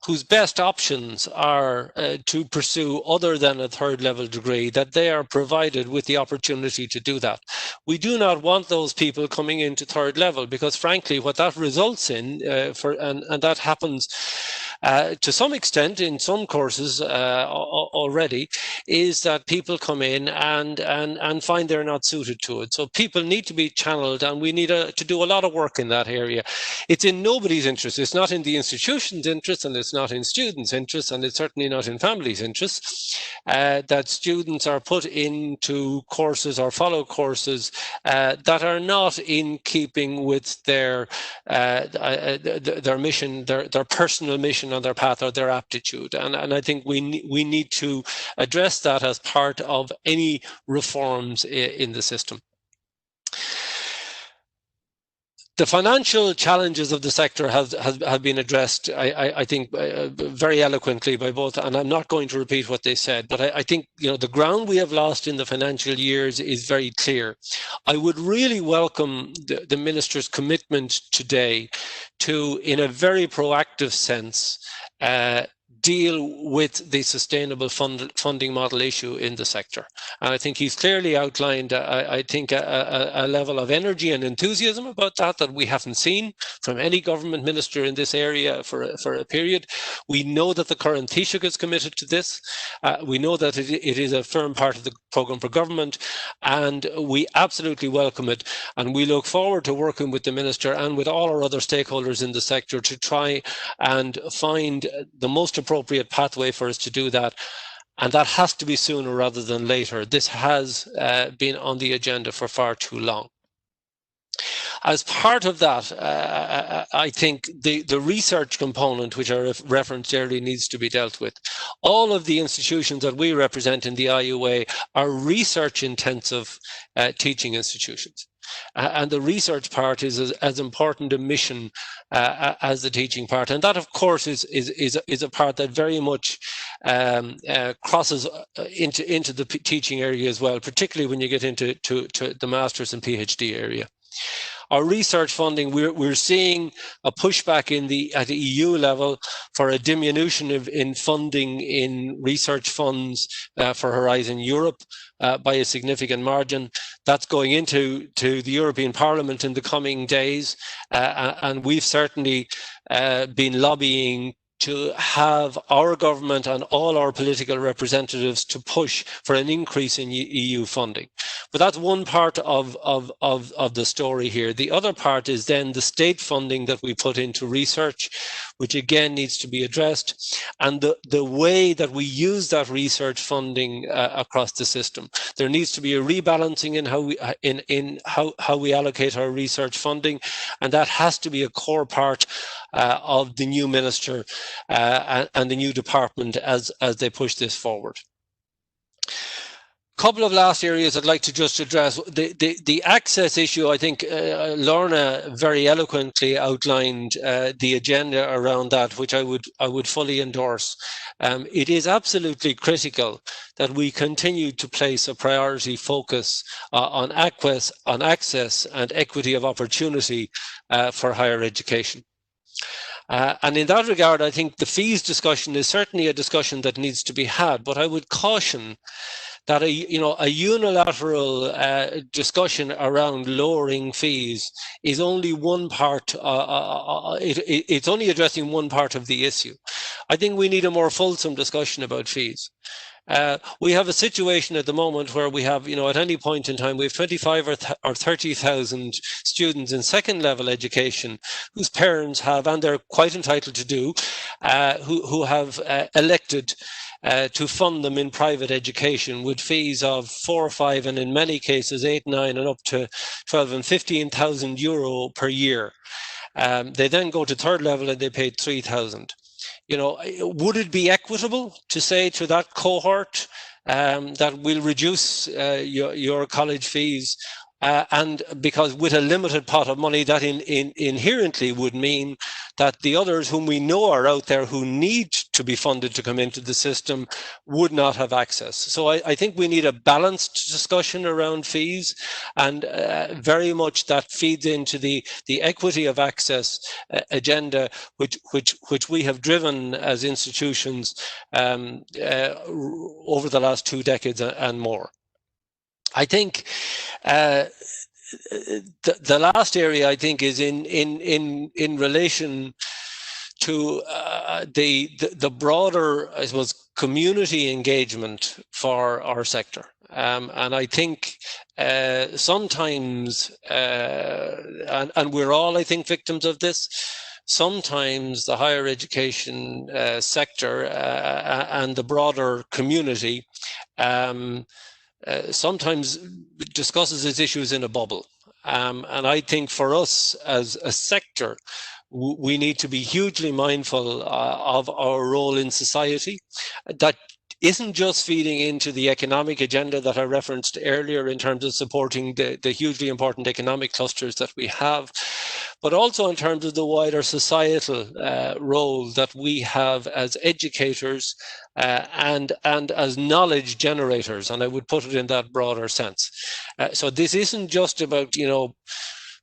whose best options are to pursue other than a third level degree, that they are provided with the opportunity to do that. We do not want those people coming into third level, because frankly what that results in, and that happens to some extent in some courses already, is that people come in and find they're not suited to it. So people need to be channeled, and we need to do a lot of work in that area. It's in nobody's interest. It's not in the institution's interest, and it's not in students' interest, and it's certainly not in families' interests that students are put into courses or follow courses that are not in keeping with their mission, their personal mission on their path or their aptitude. And I think we need to address that as part of any reforms in the system. The financial challenges of the sector have been addressed, I think, very eloquently by both, and I'm not going to repeat what they said, but I think the ground we have lost in the financial years is very clear. I would really welcome the Minister's commitment today to, in a very proactive sense, deal with the sustainable funding model issue in the sector. And I think he's clearly outlined, I think, a level of energy and enthusiasm about that we haven't seen from any government minister in this area for a period. We know that the current Taoiseach is committed to this. We know that it is a firm part of the programme for government, and we absolutely welcome it. And we look forward to working with the minister and with all our other stakeholders in the sector to try and find the most appropriate pathway for us to do that. And that has to be sooner rather than later. This has been on the agenda for far too long. As part of that, I think the research component, which I referenced earlier, needs to be dealt with. All of the institutions that we represent in the IUA are research-intensive teaching institutions. And the research part is as important a mission as the teaching part. And that, of course, is a part that very much crosses into the teaching area as well, particularly when you get into the master's and PhD area. Our research funding, we're seeing a pushback at the EU level for a diminution in funding in research funds for Horizon Europe by a significant margin. That's going into the European Parliament in the coming days, and we've certainly been lobbying to have our government and all our political representatives to push for an increase in EU funding. But that's one part of the story here. The other part is then the state funding that we put into research, which again needs to be addressed, and the way that we use that research funding across the system. There needs to be a rebalancing in how we allocate our research funding, and that has to be a core part of the new minister and the new department as they push this forward. Couple of last areas I'd like to just address. The access issue, I think Lorna very eloquently outlined the agenda around that, which I would fully endorse. It is absolutely critical that we continue to place a priority focus on access and equity of opportunity for higher education. And in that regard, I think the fees discussion is certainly a discussion that needs to be had, but I would caution that a unilateral discussion around lowering fees is only one part. It's only addressing one part of the issue. I think we need a more fulsome discussion about fees. We have a situation at the moment where we have, at any point in time, we have 25 or 30,000 students in second level education whose parents have, and they're quite entitled to do, who have elected to fund them in private education with fees of 4 or 5, and in many cases 8, 9, and up to 12 and 15,000 euro per year. They then go to third level and they pay 3,000. Would it be equitable to say to that cohort that we'll reduce your college fees, and because with a limited pot of money, that inherently would mean that the others whom we know are out there who need to be funded to come into the system would not have access. So I think we need a balanced discussion around fees, and very much that feeds into the equity of access agenda, which we have driven as institutions over the last 2 decades and more. I think the last area, I think, is in relation to the broader, I suppose, community engagement for our sector. And I think sometimes, and we're all, I think, victims of this, sometimes the higher education sector and the broader community sometimes discusses its issues in a bubble. And I think for us as a sector, we need to be hugely mindful of our role in society. That isn't just feeding into the economic agenda that I referenced earlier in terms of supporting the hugely important economic clusters that we have, but also in terms of the wider societal role that we have as educators and as knowledge generators, and I would put it in that broader sense. So this isn't just about,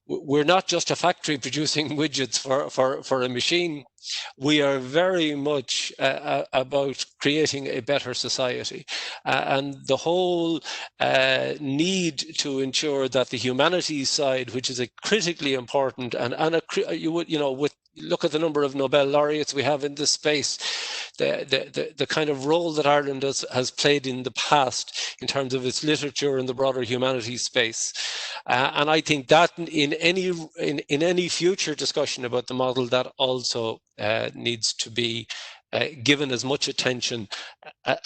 we're not just a factory producing widgets for a machine. We are very much about creating a better society, and the whole need to ensure that the humanities side, which is a critically important look at the number of Nobel laureates we have in this space, the kind of role that Ireland has played in the past in terms of its literature and the broader humanities space. And I think that in any future discussion about the model, that also needs to be given as much attention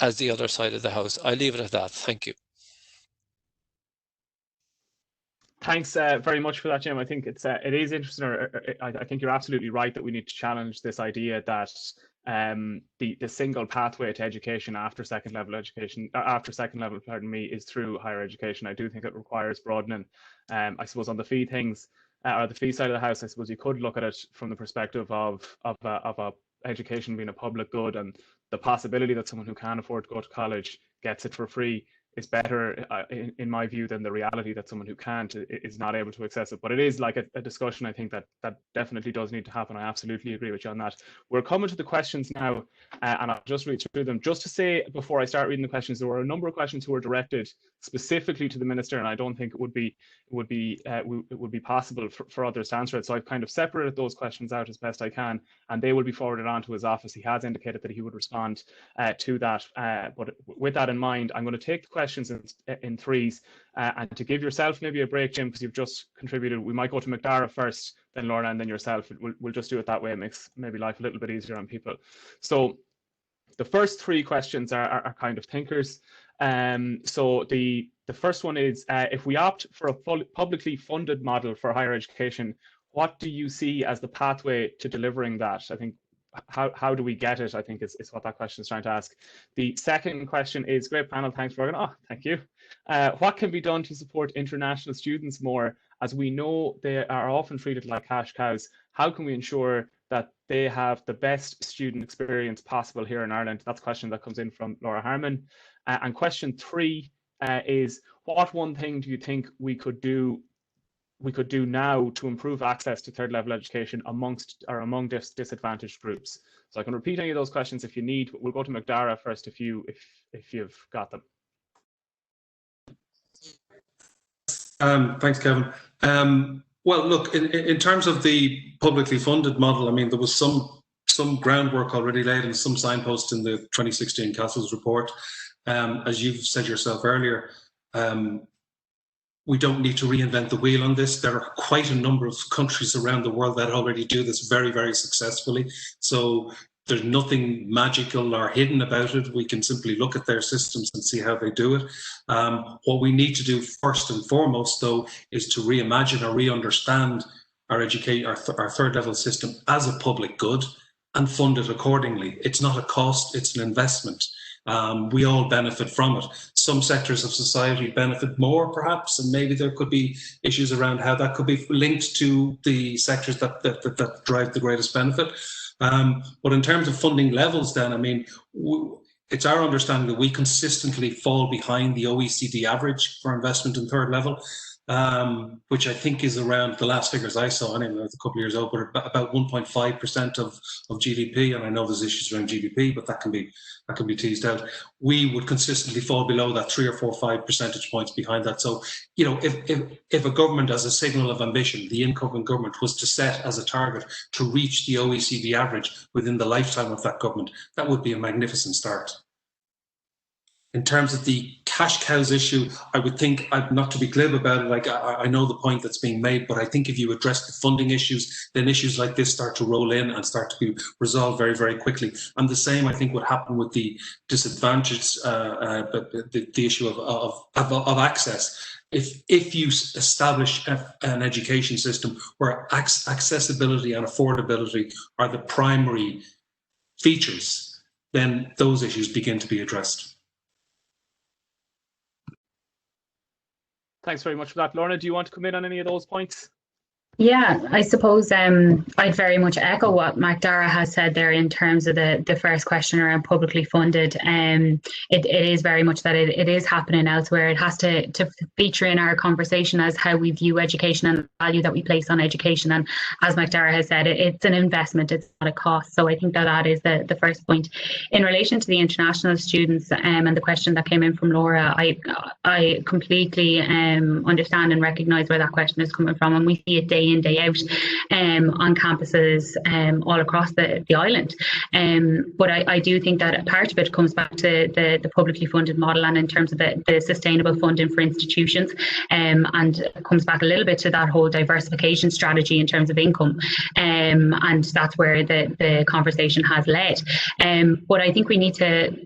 as the other side of the House. I leave it at that. Thank you. Thanks very much for that, Jim. I think it is interesting. I think you're absolutely right that we need to challenge this idea that the single pathway to education after second level education, pardon me, is through higher education. I do think it requires broadening. I suppose on the fee things, or the fee side of the House, I suppose you could look at it from the perspective of a education being a public good, and the possibility that someone who can afford to go to college gets it for free is better, in my view, than the reality that someone who can't is not able to access it. But it is like a discussion, I think, that definitely does need to happen. I absolutely agree with you on that. We're coming to the questions now, and I'll just read through them. Just to say, before I start reading the questions, there were a number of questions who were directed specifically to the Minister, and I don't think it would be possible for others to answer it. So I've kind of separated those questions out as best I can, and they will be forwarded on to his office. He has indicated that he would respond to that. But with that in mind, I'm going to take the questions in threes, and to give yourself maybe a break, Jim, because you've just contributed, we might go to Macdara first, then Lorna, and then yourself. We'll just do it that way. It makes maybe life a little bit easier on people. So the first three questions are kind of thinkers. So the first one is, if we opt for a publicly funded model for higher education, what do you see as the pathway to delivering that? I think, how do we get it, I think is what that question is trying to ask. The second question is, great panel, thanks for organizing. Oh, thank you. What can be done to support international students more, as we know they are often treated like cash cows? How can we ensure that they have the best student experience possible here in Ireland? That's a question that comes in from Laura Harmon. And question three is, what one thing do you think we could do now to improve access to third level education among disadvantaged groups? So I can repeat any of those questions if you need, but we'll go to Macdara first if you've got them. Thanks, Kevin. Well, look, in terms of the publicly funded model, I mean, there was some groundwork already laid and some signposts in the 2016 Castle's report. As you've said yourself earlier, we don't need to reinvent the wheel on this. There are quite a number of countries around the world that already do this very, very successfully. So there's nothing magical or hidden about it. We can simply look at their systems and see how they do it. What we need to do first and foremost, though, is to reimagine or re-understand our third level system as a public good and fund it accordingly. It's not a cost, it's an investment. We all benefit from it. Some sectors of society benefit more, perhaps, and maybe there could be issues around how that could be linked to the sectors that drive the greatest benefit. But in terms of funding levels, then, I mean, it's our understanding that we consistently fall behind the OECD average for investment in third level, which I think is around, the last figures I saw, anyway, a couple of years old, but about 1.5% of GDP. And I know there's issues around GDP, but that can be teased out. We would consistently fall below that 3 or 4 or 5 percentage points behind that. So, you know, if a government, as a signal of ambition, the incoming government, was to set as a target to reach the OECD average within the lifetime of that government, that would be a magnificent start. In terms of the cash cows issue, I would think, not to be glib about it, like I know the point that's being made, but I think if you address the funding issues, then issues like this start to roll in and start to be resolved very, very quickly. And the same, I think, would happen with the disadvantages, the issue of access. If you establish an education system where accessibility and affordability are the primary features, then those issues begin to be addressed. Thanks very much for that. Lorna, do you want to come in on any of those points? Yeah, I suppose I'd very much echo what Macdara has said there in terms of the first question around publicly funded. It is very much that it is happening elsewhere. It has to feature in our conversation as how we view education and the value that we place on education. And as Macdara has said, it's an investment, it's not a cost. So I think that is the first point. In relation to the international students and the question that came in from Laura, I completely understand and recognise where that question is coming from, and we see it day day in, day out on campuses all across the island. But I do think that a part of it comes back to the publicly funded model, and in terms of the sustainable funding for institutions, and it comes back a little bit to that whole diversification strategy in terms of income, and that's where the conversation has led. But I think we need to,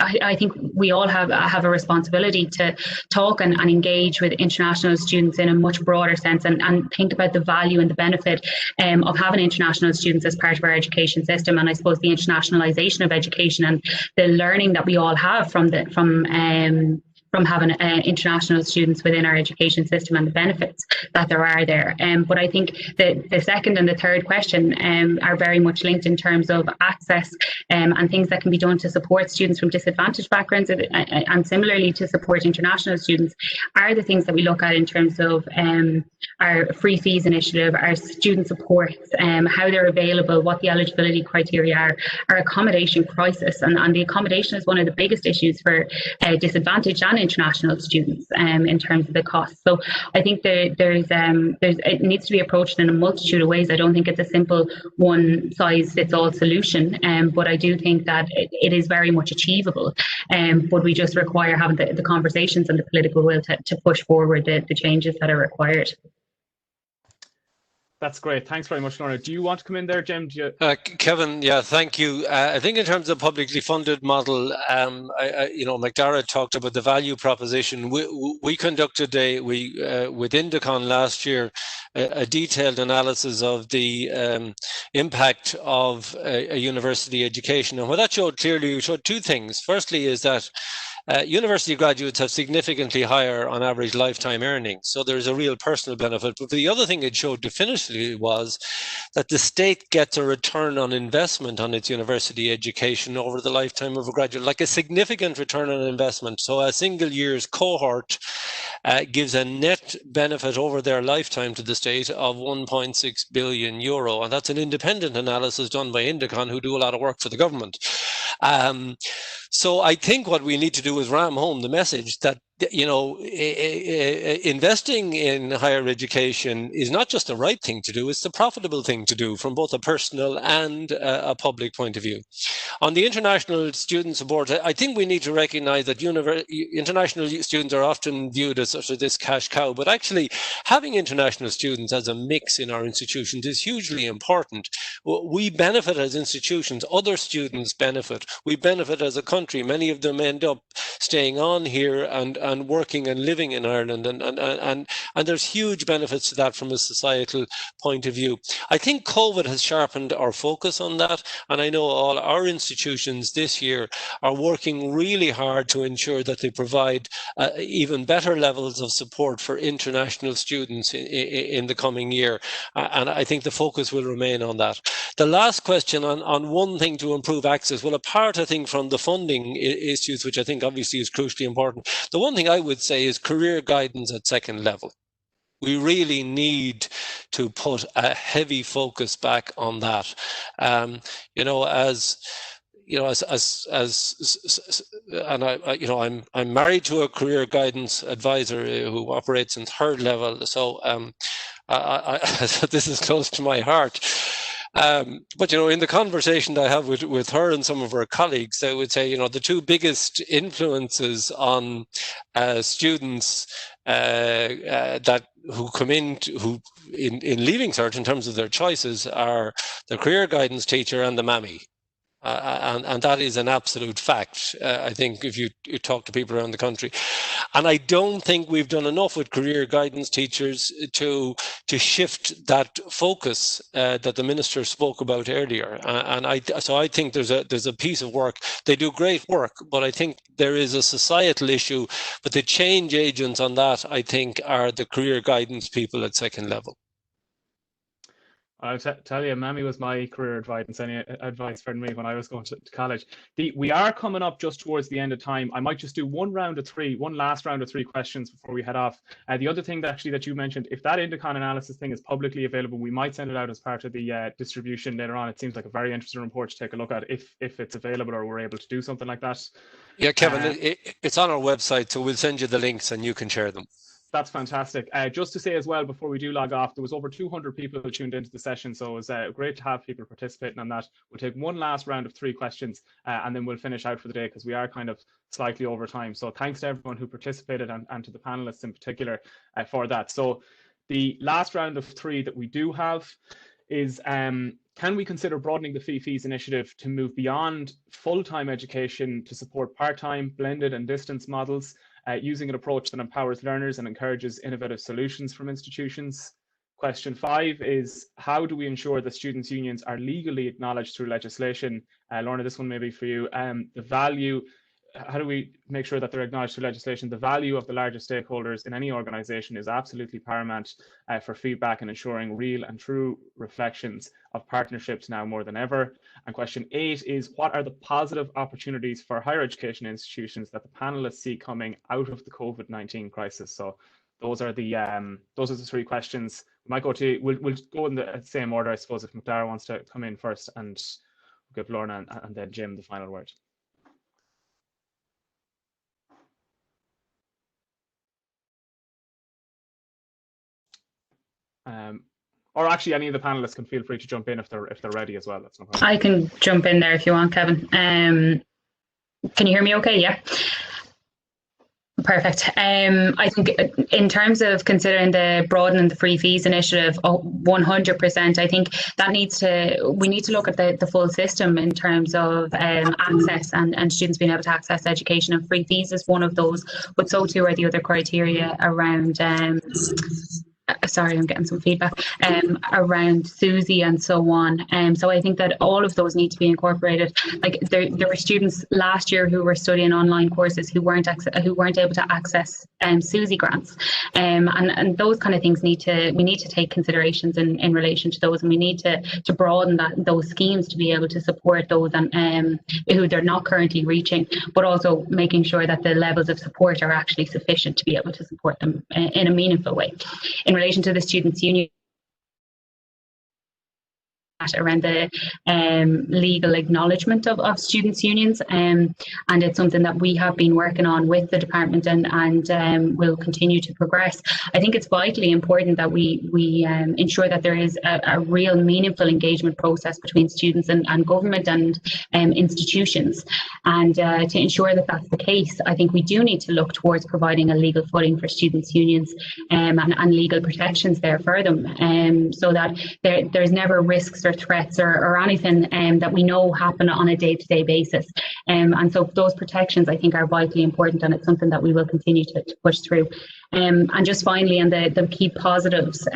I think we all have a responsibility to talk and engage with international students in a much broader sense, and think about the value and the benefit of having international students as part of our education system. And I suppose the internationalization of education and the learning that we all have from having international students within our education system and the benefits that there are there. But I think the second and the third question are very much linked in terms of access and things that can be done to support students from disadvantaged backgrounds, and similarly to support international students, are the things that we look at in terms of our free fees initiative, our student supports, how they're available, what the eligibility criteria are, our accommodation crisis, and the accommodation is one of the biggest issues for disadvantaged and international students in terms of the cost. So I think it needs to be approached in a multitude of ways. I don't think it's a simple one size fits all solution, but I do think that it is very much achievable. But we just require having the conversations and the political will to push forward the changes that are required. That's great. Thanks very much, Lorna. Do you want to come in there, Jim? Kevin, yeah, thank you. I think in terms of publicly funded model, Macdara talked about the value proposition. We conducted with Indicon last year a detailed analysis of the impact of a university education, and what that showed clearly, showed two things. Firstly, is that university graduates have significantly higher on average lifetime earnings, so there's a real personal benefit. But the other thing it showed definitively was that the state gets a return on investment on its university education over the lifetime of a graduate, like a significant return on investment. So a single year's cohort gives a net benefit over their lifetime to the state of €1.6 billion, and that's an independent analysis done by Indicon, who do a lot of work for the government. So I think what we need to do is ram home the message that, investing in higher education is not just the right thing to do, it's the profitable thing to do from both a personal and a public point of view. On the international student support, I think we need to recognize that international students are often viewed as sort of this cash cow, but actually having international students as a mix in our institutions is hugely important. We benefit as institutions, other students benefit, we benefit as a country. Many of them end up staying on here and working and living in Ireland, and there's huge benefits to that from a societal point of view. I think COVID has sharpened our focus on that, and I know all our institutions this year are working really hard to ensure that they provide even better levels of support for international students in the coming year, and I think the focus will remain on that. The last question on one thing to improve access, well, apart, I think, from the funding issues, which I think obviously is crucially important, the one thing I would say is career guidance at second level. We really need to put a heavy focus back on that. I'm married to a career guidance advisor who operates in third level, so this is close to my heart. But in the conversation that I have with her and some of her colleagues, I would say, the two biggest influences on students who come in Leaving Cert in terms of their choices are the career guidance teacher and the mammy. And that is an absolute fact, I think, if you talk to people around the country. And I don't think we've done enough with career guidance teachers to shift that focus that the minister spoke about earlier. So I think there's a piece of work. They do great work, but I think there is a societal issue. But the change agents on that, I think, are the career guidance people at second level. I'll tell you, Mammy was my career advice for me when I was going to college. We are coming up just towards the end of time. I might just do one last round of three questions before we head off. The other thing that you mentioned, if that Indicon analysis thing is publicly available, we might send it out as part of the distribution later on. It seems like a very interesting report to take a look at if it's available or we're able to do something like that. Yeah, Kevin, it's on our website, so we'll send you the links and you can share them. That's fantastic. Just to say as well, before we do log off, there was over 200 people who tuned into the session, so it was great to have people participating on that. We'll take one last round of 3 questions, and then we'll finish out for the day because we are kind of slightly over time. So thanks to everyone who participated and to the panelists in particular for that. So the last round of 3 that we do have is, can we consider broadening the fees initiative to move beyond full-time education to support part-time, blended and distance models, using an approach that empowers learners and encourages innovative solutions from institutions? Question 5 is, how do we ensure that students' unions are legally acknowledged through legislation? Lorna, this one may be for you. The value, how do we make sure that they're acknowledged through legislation? The value of the largest stakeholders in any organisation is absolutely paramount for feedback and ensuring real and true reflections of partnerships now more than ever. And question 8 is, what are the positive opportunities for higher education institutions that the panelists see coming out of the COVID-19 crisis? So those are the 3 questions. We might go to, we'll go in the same order, I suppose, if Macdara wants to come in first, and we'll give Lorna and then Jim the final word. Or actually, any of the panelists can feel free to jump in if they're ready as well. That's no problem. I can jump in there if you want, Kevin. Can you hear me okay? Yeah. Perfect. I think in terms of considering the broadening the free fees initiative, 100%, I think that we need to look at the full system in terms of access and students being able to access education, and free fees is one of those, but so too are the other criteria around sorry, I'm getting some feedback around Susie and so on. So I think that all of those need to be incorporated. Like there were students last year who were studying online courses who weren't able to access Susie grants, and those kind of things we need to take considerations in relation to those, and we need to broaden those schemes to be able to support those and who they're not currently reaching, but also making sure that the levels of support are actually sufficient to be able to support them in a meaningful way. In relation to the Students' Union, around the legal acknowledgement of students' unions, and it's something that we have been working on with the department and will continue to progress. I think it's vitally important that we ensure that there is a real meaningful engagement process between students and government and institutions, and to ensure that that's the case, I think we do need to look towards providing a legal footing for students' unions and legal protections there for them, so that there's never risks or threats or anything that we know happen on a day-to-day basis, and so those protections I think are vitally important, and it's something that we will continue to push through. And just finally, on the key positives,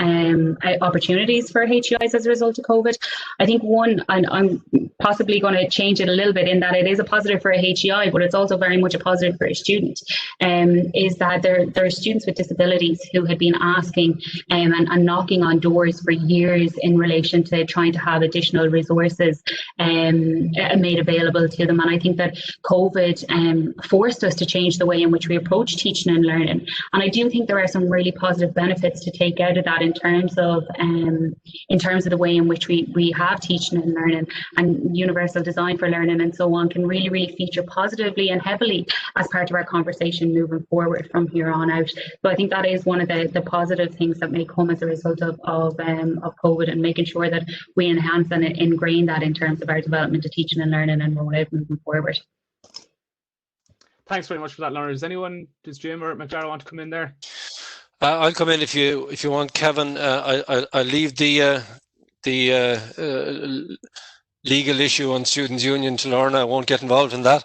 opportunities for HEIs as a result of COVID, I think one, and I'm possibly going to change it a little bit in that it is a positive for a HEI, but it's also very much a positive for a student, is that there are students with disabilities who had been asking and knocking on doors for years in relation to trying to have additional resources made available to them. And I think that COVID forced us to change the way in which we approach teaching and learning. And I do think there are some really positive benefits to take out of that in terms of the way in which we have teaching and learning, and universal design for learning and so on can really feature positively and heavily as part of our conversation moving forward from here on out. So I think that is one of the positive things that may come as a result of COVID, and making sure that we enhance and ingrain that in terms of our development of teaching and learning and roll out moving forward. Thanks very much for that, Lorna. Does Jim or Macdara want to come in there? I'll come in if you want, Kevin. I'll leave the legal issue on students' union to Lorna. I won't get involved in that.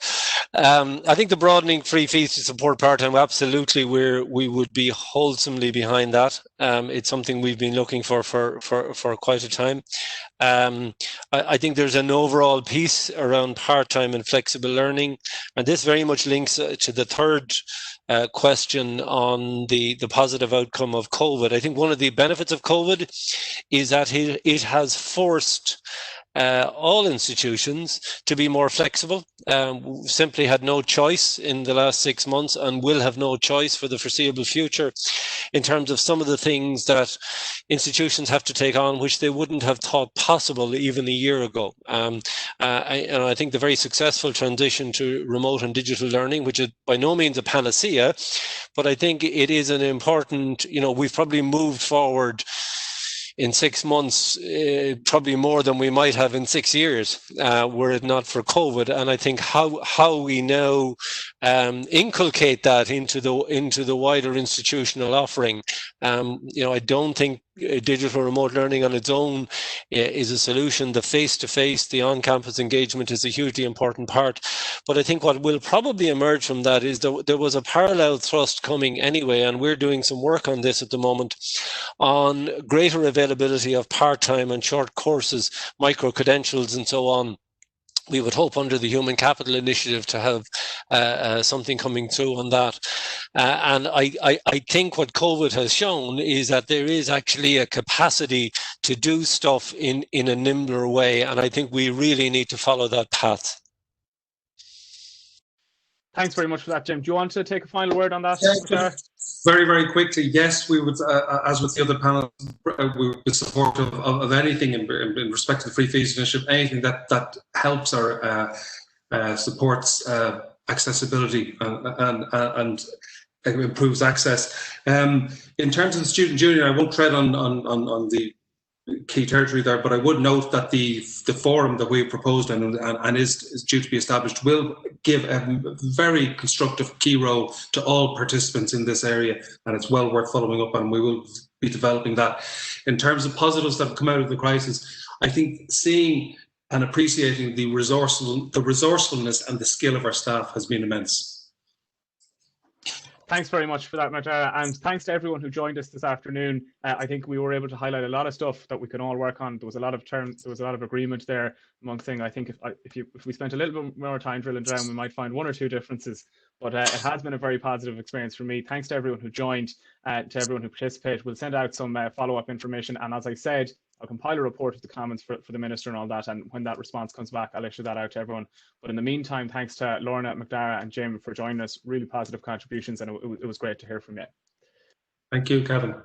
I think the broadening free fees to support part-time, absolutely, we would be wholesomely behind that. It's something we've been looking for quite a time. I think there's an overall piece around part-time and flexible learning, and this very much links to the third question on the positive outcome of COVID. I think one of the benefits of COVID is that it has forced all institutions to be more flexible. We've simply had no choice in the last 6 months and will have no choice for the foreseeable future in terms of some of the things that institutions have to take on which they wouldn't have thought possible even a year ago. And I think the very successful transition to remote and digital learning, which is by no means a panacea, but I think it is an important, we've probably moved forward in 6 months, probably more than we might have in 6 years, were it not for COVID. And I think how we now inculcate that into the wider institutional offering. I don't think digital remote learning on its own is a solution. The face-to-face, the on-campus engagement is a hugely important part. But I think what will probably emerge from that is there was a parallel thrust coming anyway, and we're doing some work on this at the moment, on greater availability of part-time and short courses, micro-credentials and so on. We would hope under the Human Capital Initiative to have something coming through on that. And I think what COVID has shown is that there is actually a capacity to do stuff in a nimbler way. And I think we really need to follow that path. Thanks very much for that, Jim. Do you want to take a final word on that? Yeah, very, very quickly. Yes, we would, as with the other panel, we would be supportive of anything in respect to the Free Fees Initiative, anything that helps or supports accessibility and improves access. In terms of the student union, I won't tread on the key territory there, but I would note that the forum that we've proposed and is due to be established will give a very constructive key role to all participants in this area, and it's well worth following up, and we will be developing that. In terms of positives that have come out of the crisis, I think seeing and appreciating the resourcefulness and the skill of our staff has been immense. Thanks very much for that, Macdara, and thanks to everyone who joined us this afternoon. I think we were able to highlight a lot of stuff that we can all work on. There was a lot of agreement there among things. I think if we spent a little bit more time drilling down, we might find one or two differences. But it has been a very positive experience for me. Thanks to everyone who joined, to everyone who participated. We'll send out some follow-up information, and as I said, I'll compile a report of the comments for the Minister and all that, and when that response comes back, I'll issue that out to everyone. But in the meantime, thanks to Lorna, Macdara and Jim for joining us. Really positive contributions, and it was great to hear from you. Thank you, Kevin.